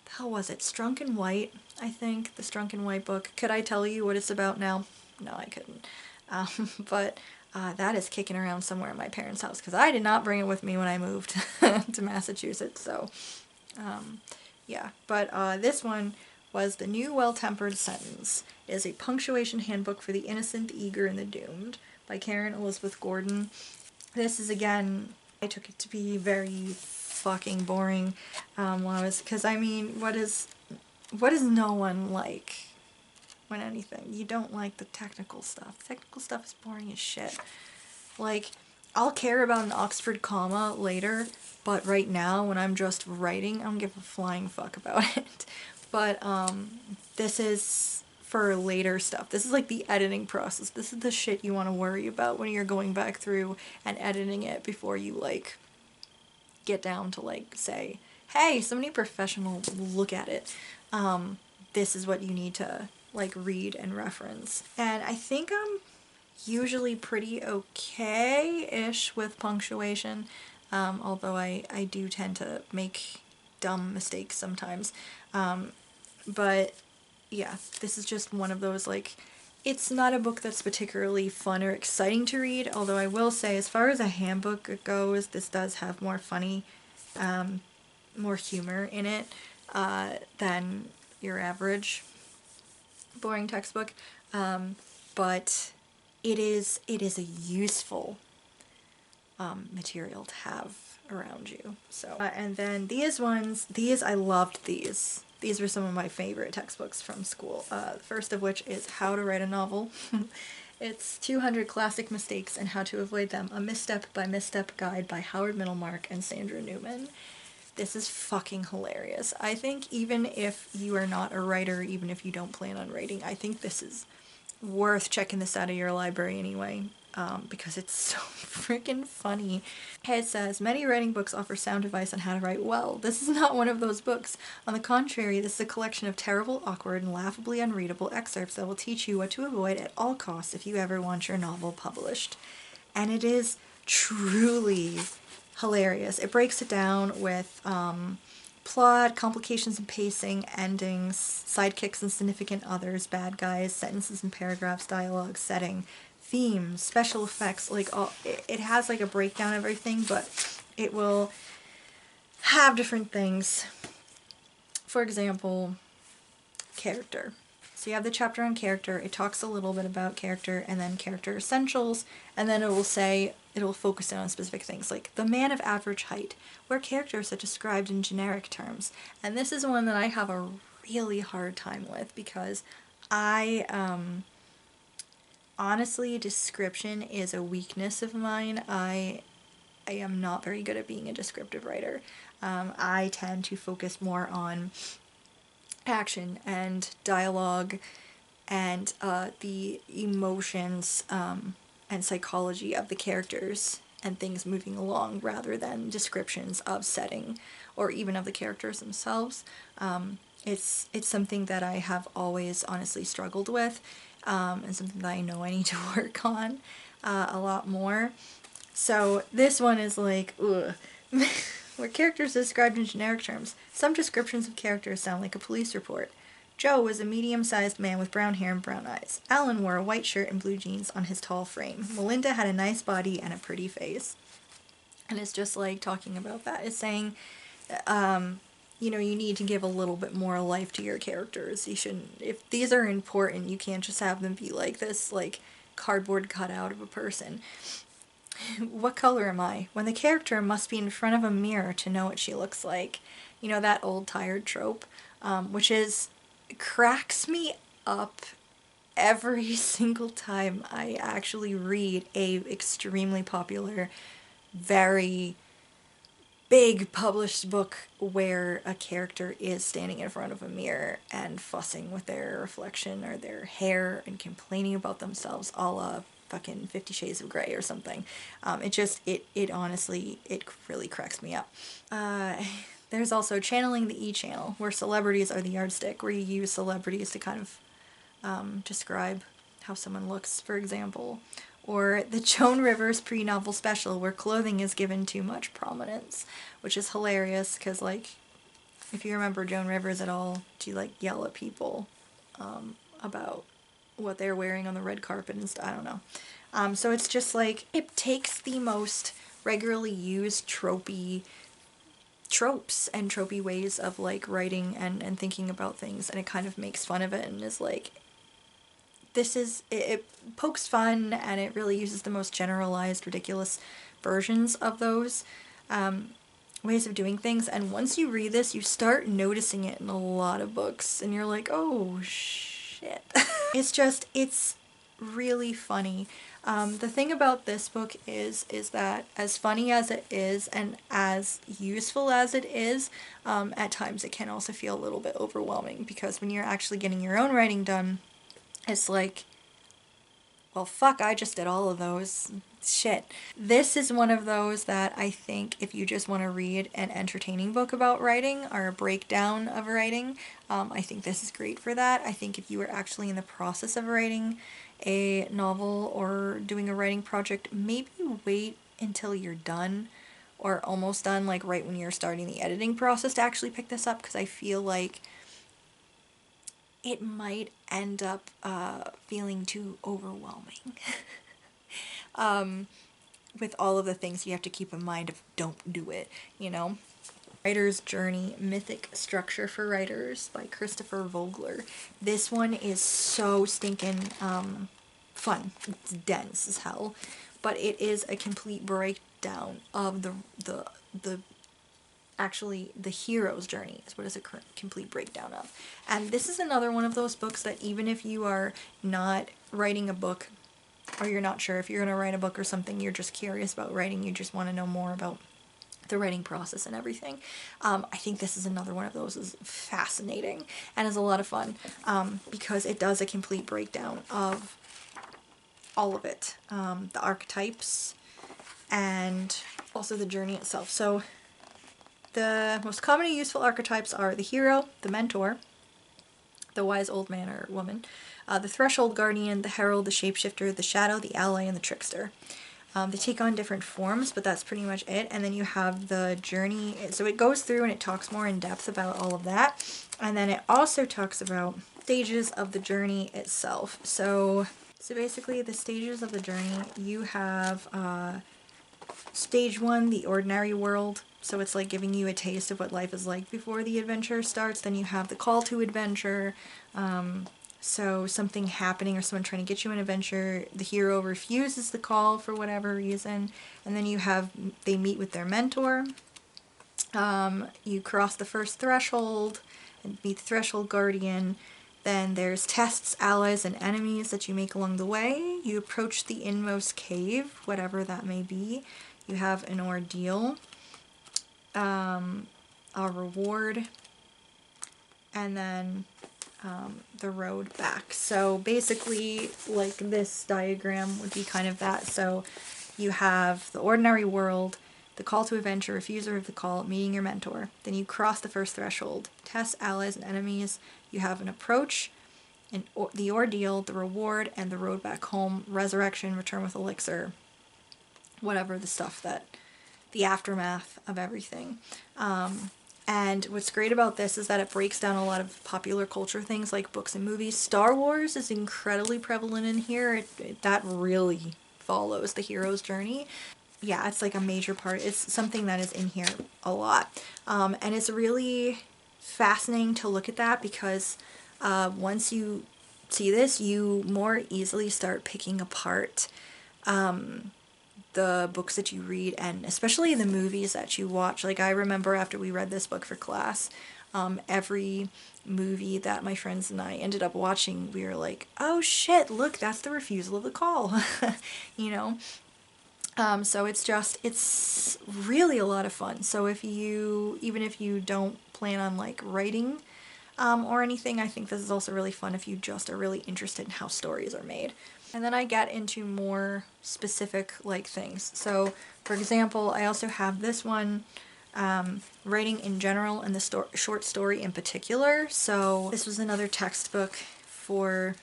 The hell was it? Strunk and White, I think. The Strunk and White book. Could I tell you what it's about now? No, I couldn't. But that is kicking around somewhere in my parents' house, because I did not bring it with me when I moved to Massachusetts, so yeah. But this one was The New Well-Tempered Sentence. It is a punctuation handbook for the innocent, the eager, and the doomed by Karen Elizabeth Gordon. This is, again, I took it to be very fucking boring when I was, because I mean, what does no one like when anything? You don't like the technical stuff. Technical stuff is boring as shit. Like, I'll care about an Oxford comma later, but right now when I'm just writing, I don't give a flying fuck about it. But this is for later stuff. This is like the editing process. This is the shit you want to worry about when you're going back through and editing it before you like get down to like say, hey, somebody professional look at it. This is what you need to like read and reference. And I think I'm usually pretty okay-ish with punctuation, although I do tend to make dumb mistakes sometimes. But yeah, this is just one of those, like, it's not a book that's particularly fun or exciting to read, although I will say, as far as a handbook goes, this does have more funny, more humor in it than your average boring textbook. But it is a useful material to have around you. So and then these I loved these. These were some of my favorite textbooks from school. The first of which is How to Write a Novel. It's 200 Classic Mistakes and How to Avoid Them, a Misstep by Misstep Guide by Howard Middlemark and Sandra Newman. This is fucking hilarious. I think even if you are not a writer, even if you don't plan on writing, I think this is worth checking this out of your library anyway. Because it's so freaking funny. It says, many writing books offer sound advice on how to write well. This is not one of those books. On the contrary, this is a collection of terrible, awkward, and laughably unreadable excerpts that will teach you what to avoid at all costs if you ever want your novel published. And it is truly hilarious. It breaks it down with plot, complications and pacing, endings, sidekicks and significant others, bad guys, sentences and paragraphs, dialogue, setting, themes, special effects, like all, it has like a breakdown of everything, but it will have different things. For example, character. So you have the chapter on character, it talks a little bit about character, and then character essentials, and then it will focus in on specific things, like the man of average height, where characters are described in generic terms. And this is one that I have a really hard time with, because honestly, description is a weakness of mine. I am not very good at being a descriptive writer. I tend to focus more on action and dialogue and the emotions and psychology of the characters and things moving along, rather than descriptions of setting or even of the characters themselves. It's something that I have always honestly struggled with, and something that I know I need to work on a lot more. So this one is like, ugh. Where characters are described in generic terms. Some descriptions of characters sound like a police report. Joe was a medium-sized man with brown hair and brown eyes. Alan wore a white shirt and blue jeans on his tall frame. Melinda had a nice body and a pretty face. And it's just like talking about that. It's saying, you know, you need to give a little bit more life to your characters. You shouldn't, if these are important, you can't just have them be like this, like, cardboard cutout of a person. What color am I? When the character must be in front of a mirror to know what she looks like. You know, that old tired trope, which is, cracks me up every single time I actually read a extremely popular, very big published book where a character is standing in front of a mirror and fussing with their reflection or their hair and complaining about themselves, a la fucking 50 Shades of Grey or something. It honestly, it really cracks me up. There's also Channeling the E-Channel, where celebrities are the yardstick, where you use celebrities to kind of describe how someone looks, for example. Or the Joan Rivers pre-novel special, where clothing is given too much prominence, which is hilarious because, like, if you remember Joan Rivers at all, she, like, yell at people about what they're wearing on the red carpet and stuff. I don't know. So it's just like, it takes the most regularly used tropey tropes and tropey ways of, like, writing and thinking about things, and it kind of makes fun of it and is like, it pokes fun, and it really uses the most generalized, ridiculous versions of those ways of doing things. And once you read this, you start noticing it in a lot of books, and you're like, oh shit. It's really funny. The thing about this book is that as funny as it is and as useful as it is, at times it can also feel a little bit overwhelming, because when you're actually getting your own writing done, it's like, well, fuck, I just did all of those. Shit. This is one of those that I think if you just want to read an entertaining book about writing or a breakdown of writing, I think this is great for that. I think if you are actually in the process of writing a novel or doing a writing project, maybe wait until you're done or almost done, like right when you're starting the editing process, to actually pick this up, because I feel like it might end up feeling too overwhelming. With all of the things you have to keep in mind of don't do it, you know? Writer's Journey, Mythic Structure for Writers by Christopher Vogler. This one is so stinking fun. It's dense as hell, but it is a complete breakdown of the actually the hero's journey is what is a complete breakdown of. And this is another one of those books that even if you are not writing a book, or you're not sure if you're going to write a book or something, you're just curious about writing, you just want to know more about the writing process and everything, I think this is another one of those. Is fascinating and is a lot of fun, because it does a complete breakdown of all of it, the archetypes and also the journey itself. So the most commonly useful archetypes are the hero, the mentor, the wise old man or woman, the threshold guardian, the herald, the shapeshifter, the shadow, the ally, and the trickster. They take on different forms, but that's pretty much it. And then you have the journey. So it goes through and it talks more in depth about all of that. And then it also talks about stages of the journey itself. So basically the stages of the journey, you have stage 1, the ordinary world. So it's like giving you a taste of what life is like before the adventure starts. Then you have the call to adventure. So something happening or someone trying to get you an adventure, the hero refuses the call for whatever reason. And then you have, they meet with their mentor. You cross the first threshold and meet the threshold guardian. Then there's tests, allies, and enemies that you make along the way. You approach the inmost cave, whatever that may be. You have an ordeal, a reward, and then the road back. So basically, like, this diagram would be kind of that. So you have the ordinary world, the call to adventure, refusal of the call, meeting your mentor. Then you cross the first threshold, tests, allies, and enemies. You have an approach, the ordeal, the reward, and the road back home, resurrection, return with elixir, whatever the stuff that, the aftermath of everything. And what's great about this is that it breaks down a lot of popular culture things like books and movies. Star Wars is incredibly prevalent in here. That really follows the hero's journey. Yeah, it's like a major part. It's something that is in here a lot. And it's really fascinating to look at that because once you see this, you more easily start picking apart the books that you read, and especially the movies that you watch. Like, I remember after we read this book for class, every movie that my friends and I ended up watching, we were like, oh shit, look, that's the refusal of the call. You know? So it's really a lot of fun. So even if you don't plan on like writing or anything, I think this is also really fun if you just are really interested in how stories are made. And then I get into more specific like things. So for example, I also have this one, writing in general and the short story in particular. So this was another textbook for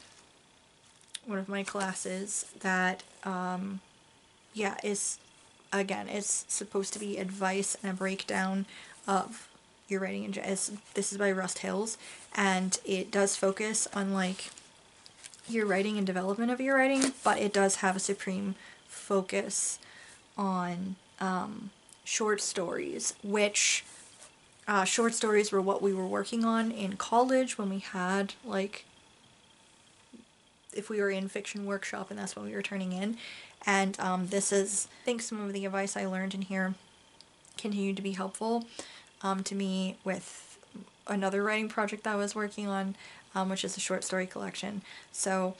one of my classes that, yeah, it's supposed to be advice and a breakdown of your writing. This is by Rust Hills, and it does focus on like your writing and development of your writing, but it does have a supreme focus on short stories, which short stories were what we were working on in college when we had like, if we were in fiction workshop, and that's what we were turning in. And this is, I think some of the advice I learned in here continued to be helpful to me with another writing project that I was working on, which is a short story collection. So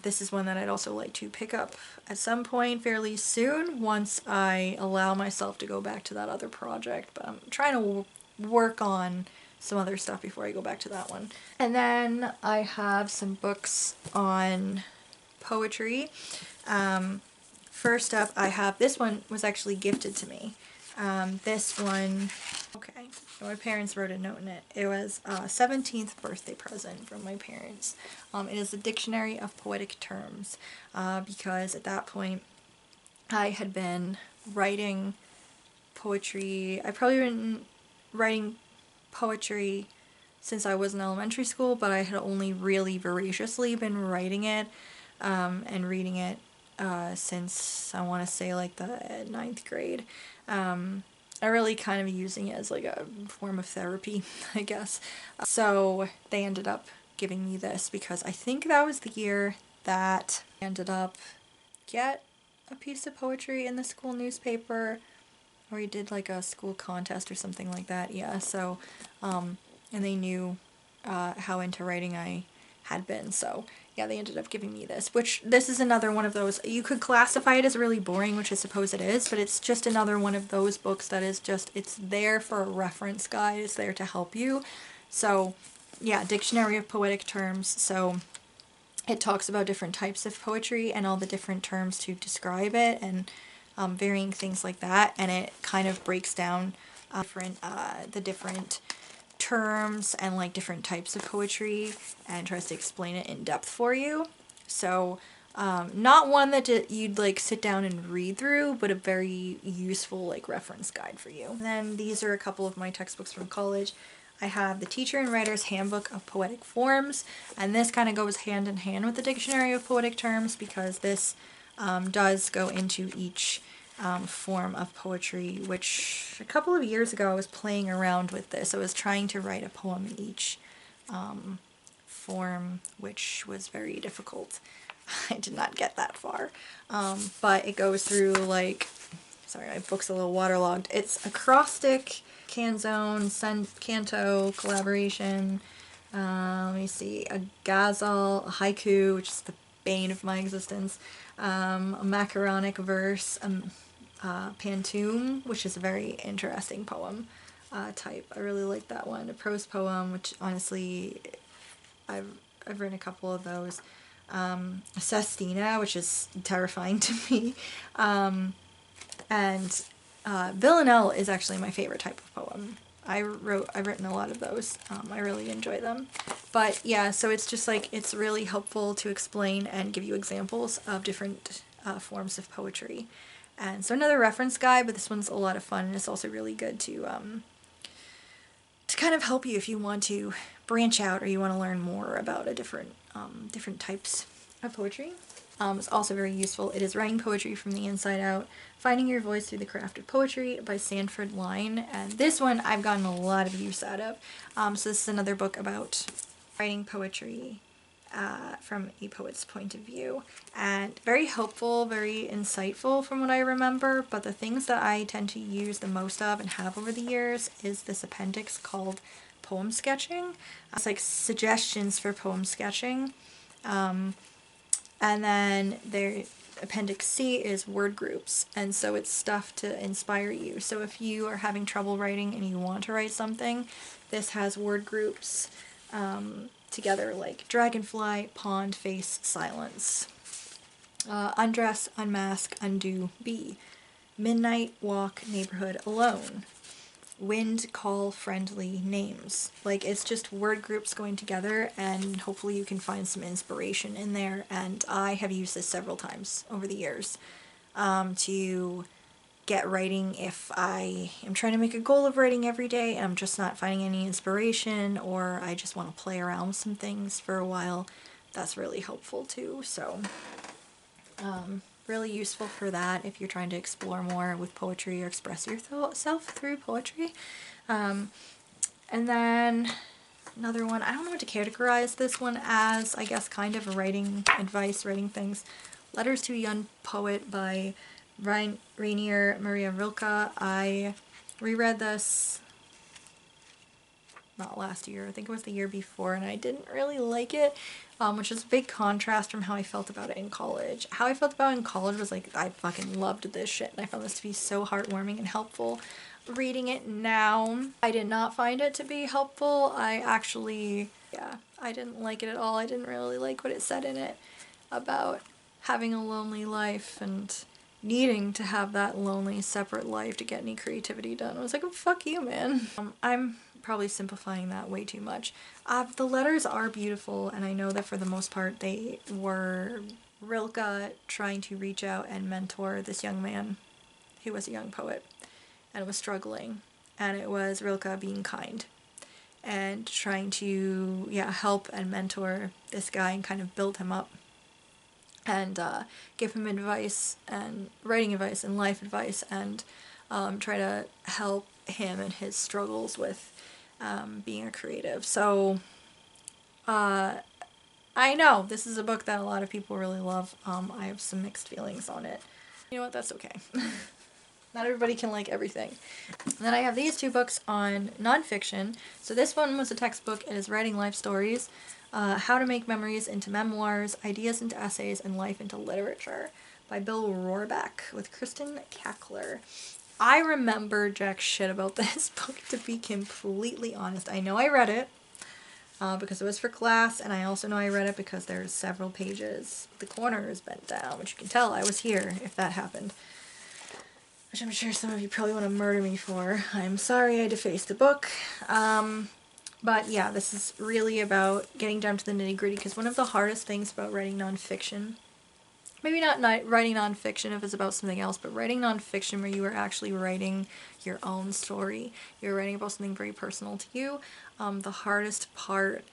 this is one that I'd also like to pick up at some point fairly soon once I allow myself to go back to that other project. But I'm trying to work on some other stuff before I go back to that one. And then I have some books on poetry. First up, I have, this one was actually gifted to me. This one, okay, so my parents wrote a note in it. It was a 17th birthday present from my parents. It is a dictionary of poetic terms, because at that point I had been writing poetry. I've probably been writing poetry since I was in elementary school, but I had only really voraciously been writing it and reading it since I want to say like the 9th grade. I really kind of using it as like a form of therapy, I guess. So they ended up giving me this because I think that was the year that I ended up get a piece of poetry in the school newspaper, or we did like a school contest or something like that. Yeah, so and they knew how into writing I had been, so yeah, they ended up giving me this, which this is another one of those, you could classify it as really boring, which I suppose it is, but it's just another one of those books that is just, it's there for a reference guide, it's there to help you. So yeah, Dictionary of Poetic Terms, so it talks about different types of poetry and all the different terms to describe it, and varying things like that, and it kind of breaks down the different terms and like different types of poetry and tries to explain it in depth for you. So not one that you'd like sit down and read through, but a very useful like reference guide for you. And then these are a couple of my textbooks from college. I have the Teacher and Writer's Handbook of Poetic Forms, and this kind of goes hand in hand with the Dictionary of Poetic Terms because this does go into each form of poetry, which a couple of years ago I was playing around with this. I was trying to write a poem in each form, which was very difficult. I did not get that far. But it goes through like, sorry, my book's a little waterlogged. It's acrostic, canzone, canto, collaboration, let me see, a ghazal, a haiku, which is the bane of my existence, a macaronic verse, pantoum, which is a very interesting poem type. I really like that one. A prose poem, which honestly, I've written a couple of those. A sestina, which is terrifying to me. And villanelle is actually my favorite type of poem. I've written a lot of those. I really enjoy them. But yeah, so it's just like, it's really helpful to explain and give you examples of different forms of poetry. And so another reference guide, but this one's a lot of fun, and it's also really good to to kind of help you if you want to branch out or you want to learn more about a different types of poetry. It's also very useful. It is Writing Poetry from the Inside Out, Finding Your Voice Through the Craft of Poetry by Sanford Line. And this one I've gotten a lot of use out of. So this is another book about writing poetry from a poet's point of view. And very helpful, very insightful from what I remember. But the things that I tend to use the most of and have over the years is this appendix called Poem Sketching. It's like suggestions for poem sketching. And then their Appendix C is word groups, and so it's stuff to inspire you. So if you are having trouble writing and you want to write something, this has word groups together like dragonfly, pond, face, silence, undress, unmask, undo, be, midnight, walk, neighborhood, alone, wind, call, friendly, names. Like, it's just word groups going together, and hopefully you can find some inspiration in there. And I have used this several times over the years to get writing if I am trying to make a goal of writing every day and I'm just not finding any inspiration, or I just want to play around with some things for a while. That's really helpful too. So really useful for that if you're trying to explore more with poetry or express yourself through poetry. And then another one, I don't know what to categorize this one as, I guess kind of a writing advice, writing things. Letters to a Young Poet by Rainer Maria Rilke. I reread this not last year, I think it was the year before, and I didn't really like it, which is a big contrast from how I felt about it in college. How I felt about it in college was like, I fucking loved this shit, and I found this to be so heartwarming and helpful. Reading it now, I did not find it to be helpful. I actually, I didn't like it at all. I didn't really like what it said in it about having a lonely life and needing to have that lonely, separate life to get any creativity done. I was like, oh, fuck you, man. I'm probably simplifying that way too much. The letters are beautiful, and I know that for the most part they were Rilke trying to reach out and mentor this young man who was a young poet and was struggling, and it was Rilke being kind and trying to help and mentor this guy and kind of build him up and give him advice and writing advice and life advice, and try to help him in his struggles with being a creative. So I know this is a book that a lot of people really love. I have some mixed feelings on it. You know what, that's okay. Not everybody can like everything. And then I have these two books on nonfiction. So this one was a textbook. It is Writing Life Stories, How to Make Memories into Memoirs, Ideas into Essays, and Life into Literature by Bill Rohrbeck with Kristen Kackler. I remember jack shit about this book, to be completely honest. I know I read it because it was for class, and I also know I read it because there's several pages. The corner is bent down, which you can tell I was here if that happened. Which I'm sure some of you probably want to murder me for. I'm sorry I defaced the book. But yeah, this is really about getting down to the nitty-gritty, because one of the hardest things about writing nonfiction, maybe not writing nonfiction if it's about something else, but writing nonfiction where you are actually writing your own story, you're writing about something very personal to you, the hardest part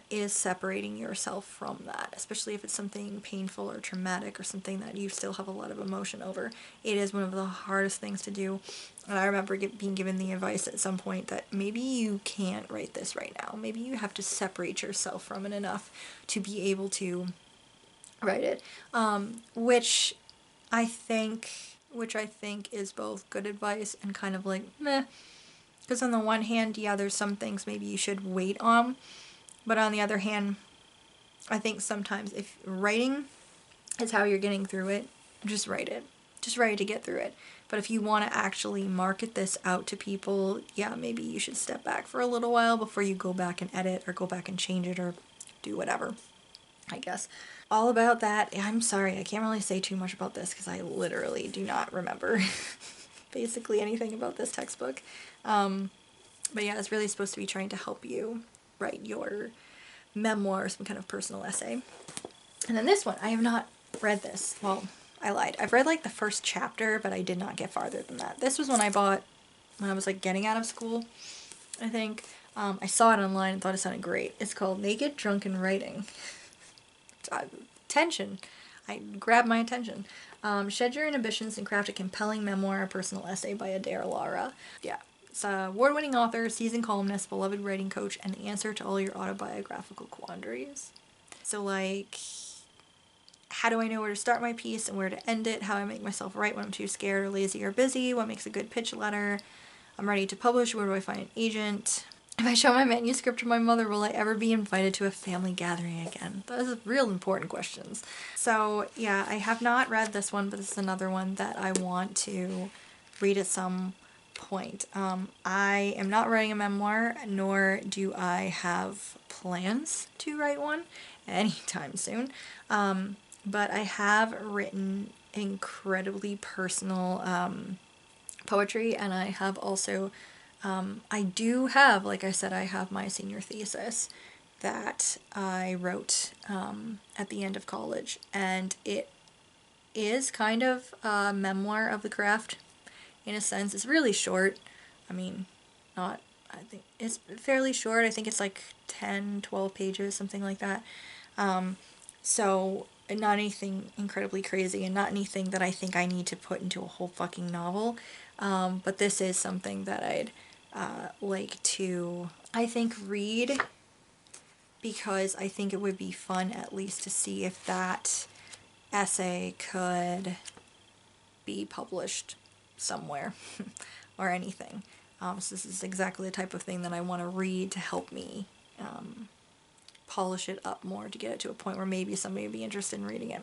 is separating yourself from that, especially if it's something painful or traumatic or something that you still have a lot of emotion over. It is one of the hardest things to do. And I remember being given the advice at some point that maybe you can't write this right now. Maybe you have to separate yourself from it enough to be able to write it. Which I think is both good advice and kind of like meh. Because on the one hand, yeah, there's some things maybe you should wait on. But on the other hand, I think sometimes if writing is how you're getting through it, just write it. Just write it to get through it. But if you want to actually market this out to people, yeah, maybe you should step back for a little while before you go back and edit or go back and change it or do whatever, I guess. All about that. I'm sorry, I can't really say too much about this because I literally do not remember basically anything about this textbook. But yeah, it's really supposed to be trying to help you write your memoir, some kind of personal essay. And then this one, I have not read this. Well, I lied. I've read like the first chapter, but I did not get farther than that. This was one I bought when I was like getting out of school. I think. I saw it online and thought it sounded great. It's called Naked Drunken Writing. Tension. I grabbed my attention. Shed your inhibitions and craft a compelling memoir or personal essay by Adair Lara. Yeah. It's an award-winning author, seasoned columnist, beloved writing coach, and the answer to all your autobiographical quandaries. So, like, how do I know where to start my piece and where to end it? How I make myself write when I'm too scared or lazy or busy? What makes a good pitch letter? I'm ready to publish. Where do I find an agent? If I show my manuscript to my mother, will I ever be invited to a family gathering again? Those are real important questions. So yeah, I have not read this one, but this is another one that I want to read at some point. I am not writing a memoir, nor do I have plans to write one anytime soon. But I have written incredibly personal poetry, and I have also I do have, like I said, I have my senior thesis that I wrote at the end of college, and it is kind of a memoir of the craft in a sense. It's really short. I mean, I think it's fairly short. I think it's like 10, 12 pages, something like that. So not anything incredibly crazy and not anything that I think I need to put into a whole fucking novel. But this is something that I'd like to, I think, read, because I think it would be fun at least to see if that essay could be published somewhere or anything. So this is exactly the type of thing that I want to read to help me polish it up more, to get it to a point where maybe somebody would be interested in reading it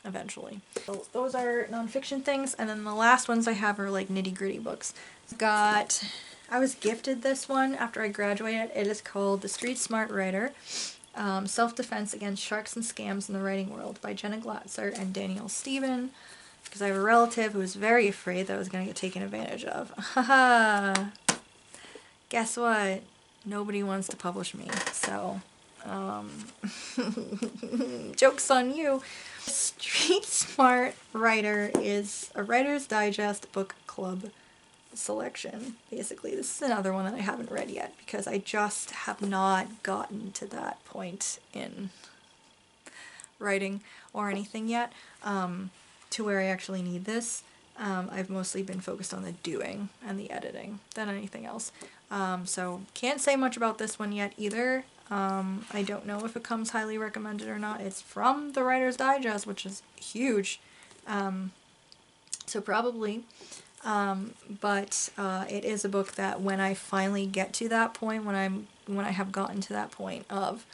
eventually. So those are nonfiction things, and then the last ones I have are like nitty-gritty books. I was gifted this one after I graduated. It is called The Street Smart Writer, Self-Defense Against Sharks and Scams in the Writing World by Jenna Glatzer and Danielle Stephen, because I have a relative who was very afraid that I was going to get taken advantage of. Haha! Guess what? Nobody wants to publish me, so joke's on you. Street Smart Writer is a Writer's Digest book club selection, basically. This is another one that I haven't read yet because I just have not gotten to that point in writing or anything yet to where I actually need this. I've mostly been focused on the doing and the editing than anything else. So can't say much about this one yet either. I don't know if it comes highly recommended or not. It's from the Writer's Digest, which is huge. So probably. But it is a book that when I finally get to that point, when I have gotten to that point of,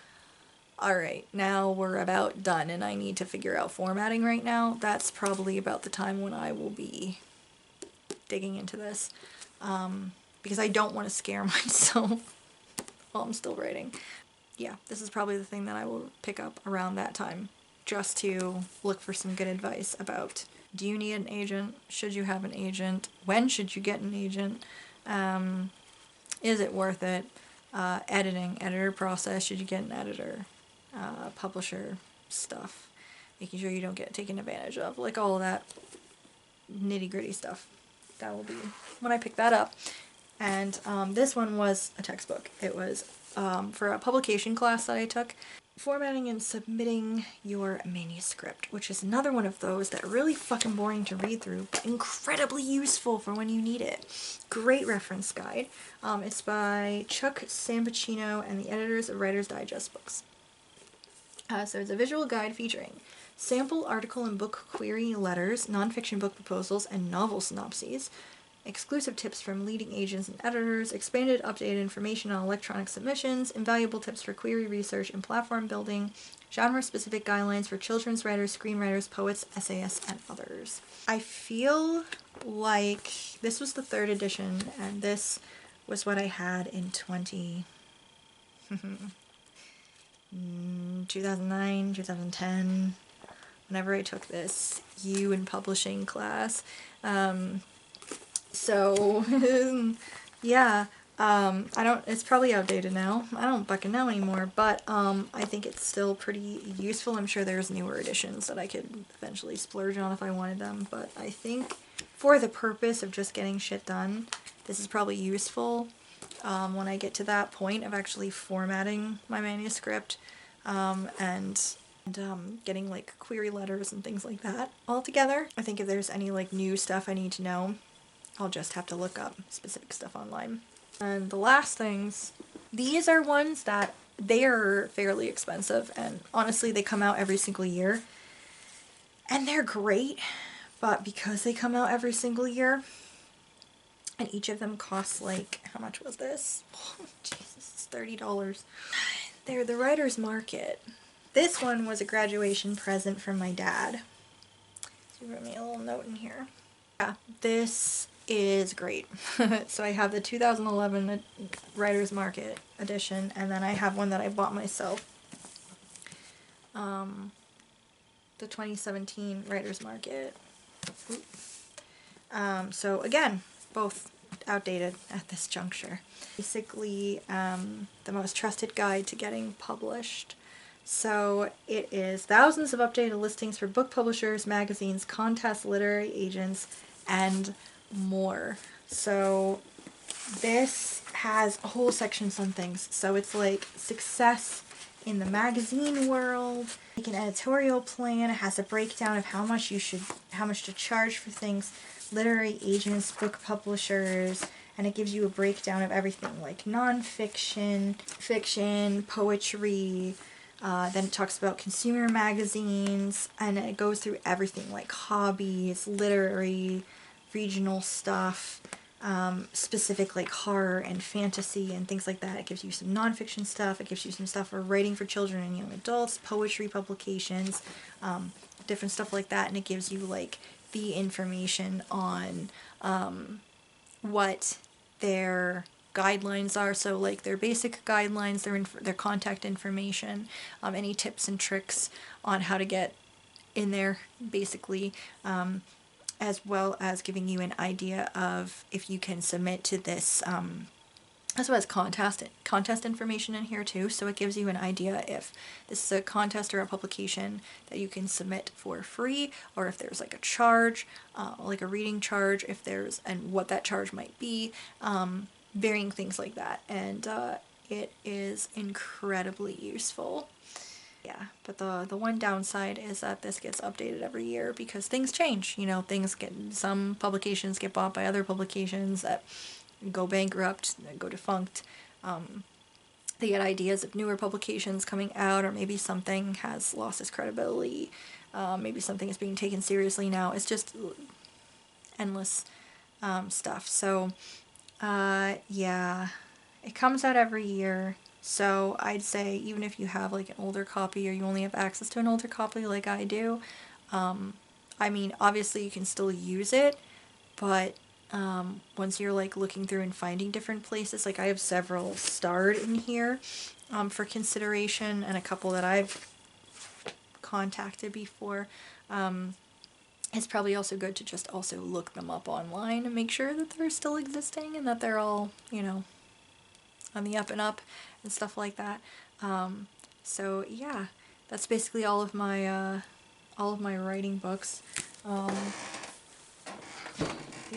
alright, now we're about done and I need to figure out formatting right now, that's probably about the time when I will be digging into this. Because I don't want to scare myself while I'm still writing. Yeah, this is probably the thing that I will pick up around that time, just to look for some good advice about, do you need an agent? Should you have an agent? When should you get an agent? Is it worth it? Editor process, should you get an editor? Publisher stuff. Making sure you don't get taken advantage of. Like all of that nitty-gritty stuff. That will be when I pick that up. And this one was a textbook. It was for a publication class that I took. Formatting and submitting your manuscript, which is another one of those that are really fucking boring to read through, but incredibly useful for when you need it. Great reference guide. It's by Chuck Sambucino and the editors of Writer's Digest books. So it's a visual guide featuring sample article and book query letters, nonfiction book proposals, and novel synopses, exclusive tips from leading agents and editors, expanded updated information on electronic submissions, invaluable tips for query research and platform building, genre-specific guidelines for children's writers, screenwriters, poets, essayists, and others. I feel like this was the 3rd edition, and this was what I had in 2009, 2010, whenever I took this U in publishing class. So, yeah, it's probably outdated now. I don't fucking know anymore, but, I think it's still pretty useful. I'm sure there's newer editions that I could eventually splurge on if I wanted them, but I think for the purpose of just getting shit done, this is probably useful. when I get to that point of actually formatting my manuscript and getting like query letters and things like that all together. I think if there's any like new stuff I need to know, I'll just have to look up specific stuff online. And the last things, these are ones that they are fairly expensive, and honestly they come out every single year and they're great, but because they come out every single year and each of them costs like, how much was this? Oh, Jesus, it's $30. They're the Writer's Market. This one was a graduation present from my dad. So he wrote me a little note in here. Yeah, this is great. So I have the 2011 Writer's Market edition, and then I have one that I bought myself. The 2017 Writer's Market. So again, both outdated at this juncture. Basically, the most trusted guide to getting published. So it is thousands of updated listings for book publishers, magazines, contests, literary agents, and more. So this has a whole section on things. So it's like success in the magazine world, like an editorial plan. It has a breakdown of how much to charge for things, literary agents, book publishers, and it gives you a breakdown of everything like nonfiction, fiction, poetry. Then it talks about consumer magazines, and it goes through everything like hobbies, literary, regional stuff, specific like horror and fantasy and things like that. It gives you some nonfiction stuff. It gives you some stuff for writing for children and young adults, poetry publications, different stuff like that. And it gives you like the information on what their guidelines are, so like their basic guidelines, their contact information, any tips and tricks on how to get in there, basically, as well as giving you an idea of if you can submit to this, as well as contest information in here too, so it gives you an idea if this is a contest or a publication that you can submit for free, or if there's like a charge, like a reading charge, if there's, and what that charge might be, varying things like that, and it is incredibly useful. Yeah, but the one downside is that this gets updated every year because things change. You know, some publications get bought by other publications that go bankrupt, go defunct. They get ideas of newer publications coming out, or maybe something has lost its credibility. Maybe something is being taken seriously now. It's just endless stuff. So, yeah, it comes out every year. So I'd say even if you have like an older copy, or you only have access to an older copy like I do, I mean, obviously you can still use it, but once you're like looking through and finding different places, like I have several starred in here for consideration, and a couple that I've contacted before. It's probably also good to just also look them up online and make sure that they're still existing and that they're all, you know, on the up and up and stuff like that. So yeah, that's basically all of my writing books. The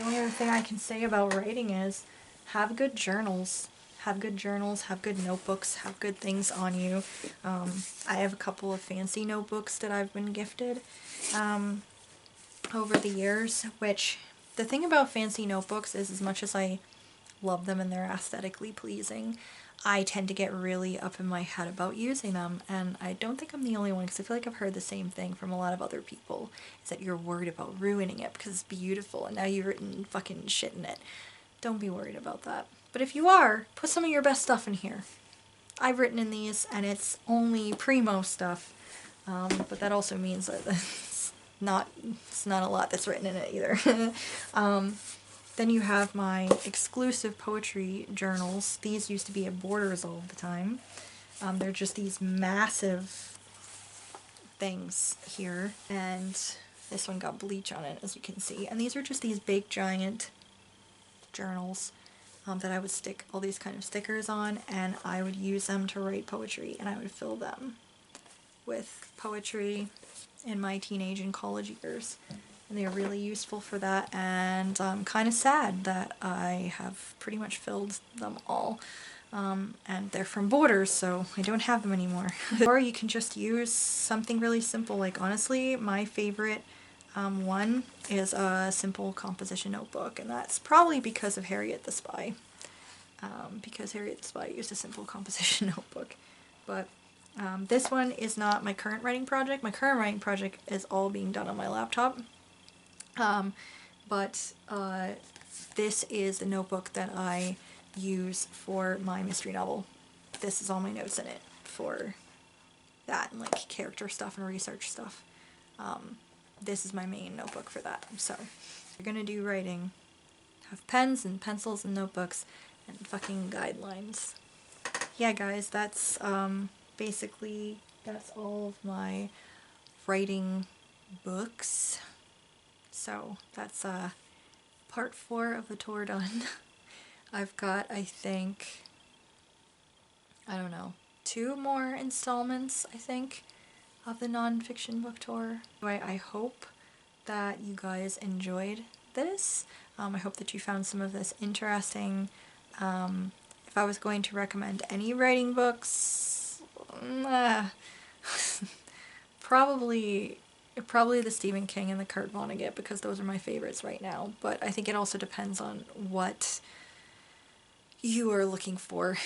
only other thing I can say about writing is have good journals. Have good journals, have good notebooks, have good things on you. I have a couple of fancy notebooks that I've been gifted over the years, which the thing about fancy notebooks is, as much as I love them and they're aesthetically pleasing, I tend to get really up in my head about using them, and I don't think I'm the only one, because I feel like I've heard the same thing from a lot of other people, is that you're worried about ruining it because it's beautiful and now you've written fucking shit in it. Don't be worried about that. But if you are, put some of your best stuff in here. I've written in these, and it's only primo stuff, but that also means that it's not a lot that's written in it either. Then you have my exclusive poetry journals. These used to be at Borders all the time. They're just these massive things here, and this one got bleach on it, as you can see. And these are just these big giant journals that I would stick all these kind of stickers on, and I would use them to write poetry, and I would fill them with poetry in my teenage and college years and they are really useful for that, and I'm kind of sad that I have pretty much filled them all. And they're from Borders, so I don't have them anymore. Or you can just use something really simple. Like, honestly, my favorite one is a simple composition notebook, and that's probably because of Harriet the Spy. Because Harriet the Spy used a simple composition notebook. But this one is not my current writing project. My current writing project is all being done on my laptop. But this is the notebook that I use for my mystery novel. This is all my notes in it for that, and like character stuff and research stuff. This is my main notebook for that. So if you're gonna do writing, have pens and pencils and notebooks and fucking guidelines. Yeah, guys, that's basically that's all of my writing books. So that's part 4 of the tour done. I've got, I think, I don't know, 2 more installments, I think, of the nonfiction book tour. Anyway, I hope that you guys enjoyed this. I hope that you found some of this interesting. If I was going to recommend any writing books, probably the Stephen King and the Kurt Vonnegut, because those are my favorites right now. But I think it also depends on what you are looking for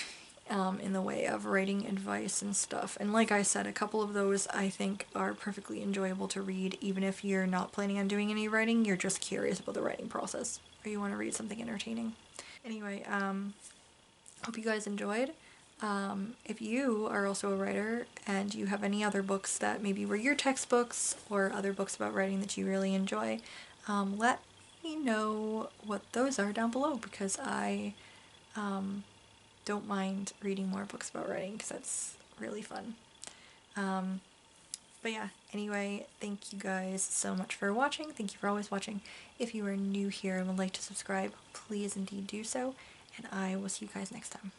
in the way of writing advice and stuff. And like I said, a couple of those I think are perfectly enjoyable to read, even if you're not planning on doing any writing, you're just curious about the writing process, or you want to read something entertaining. Anyway, hope you guys enjoyed. If you are also a writer and you have any other books that maybe were your textbooks or other books about writing that you really enjoy, let me know what those are down below, because I don't mind reading more books about writing, because that's really fun. But yeah, anyway, thank you guys so much for watching. Thank you for always watching. If you are new here and would like to subscribe, please indeed do so, and I will see you guys next time.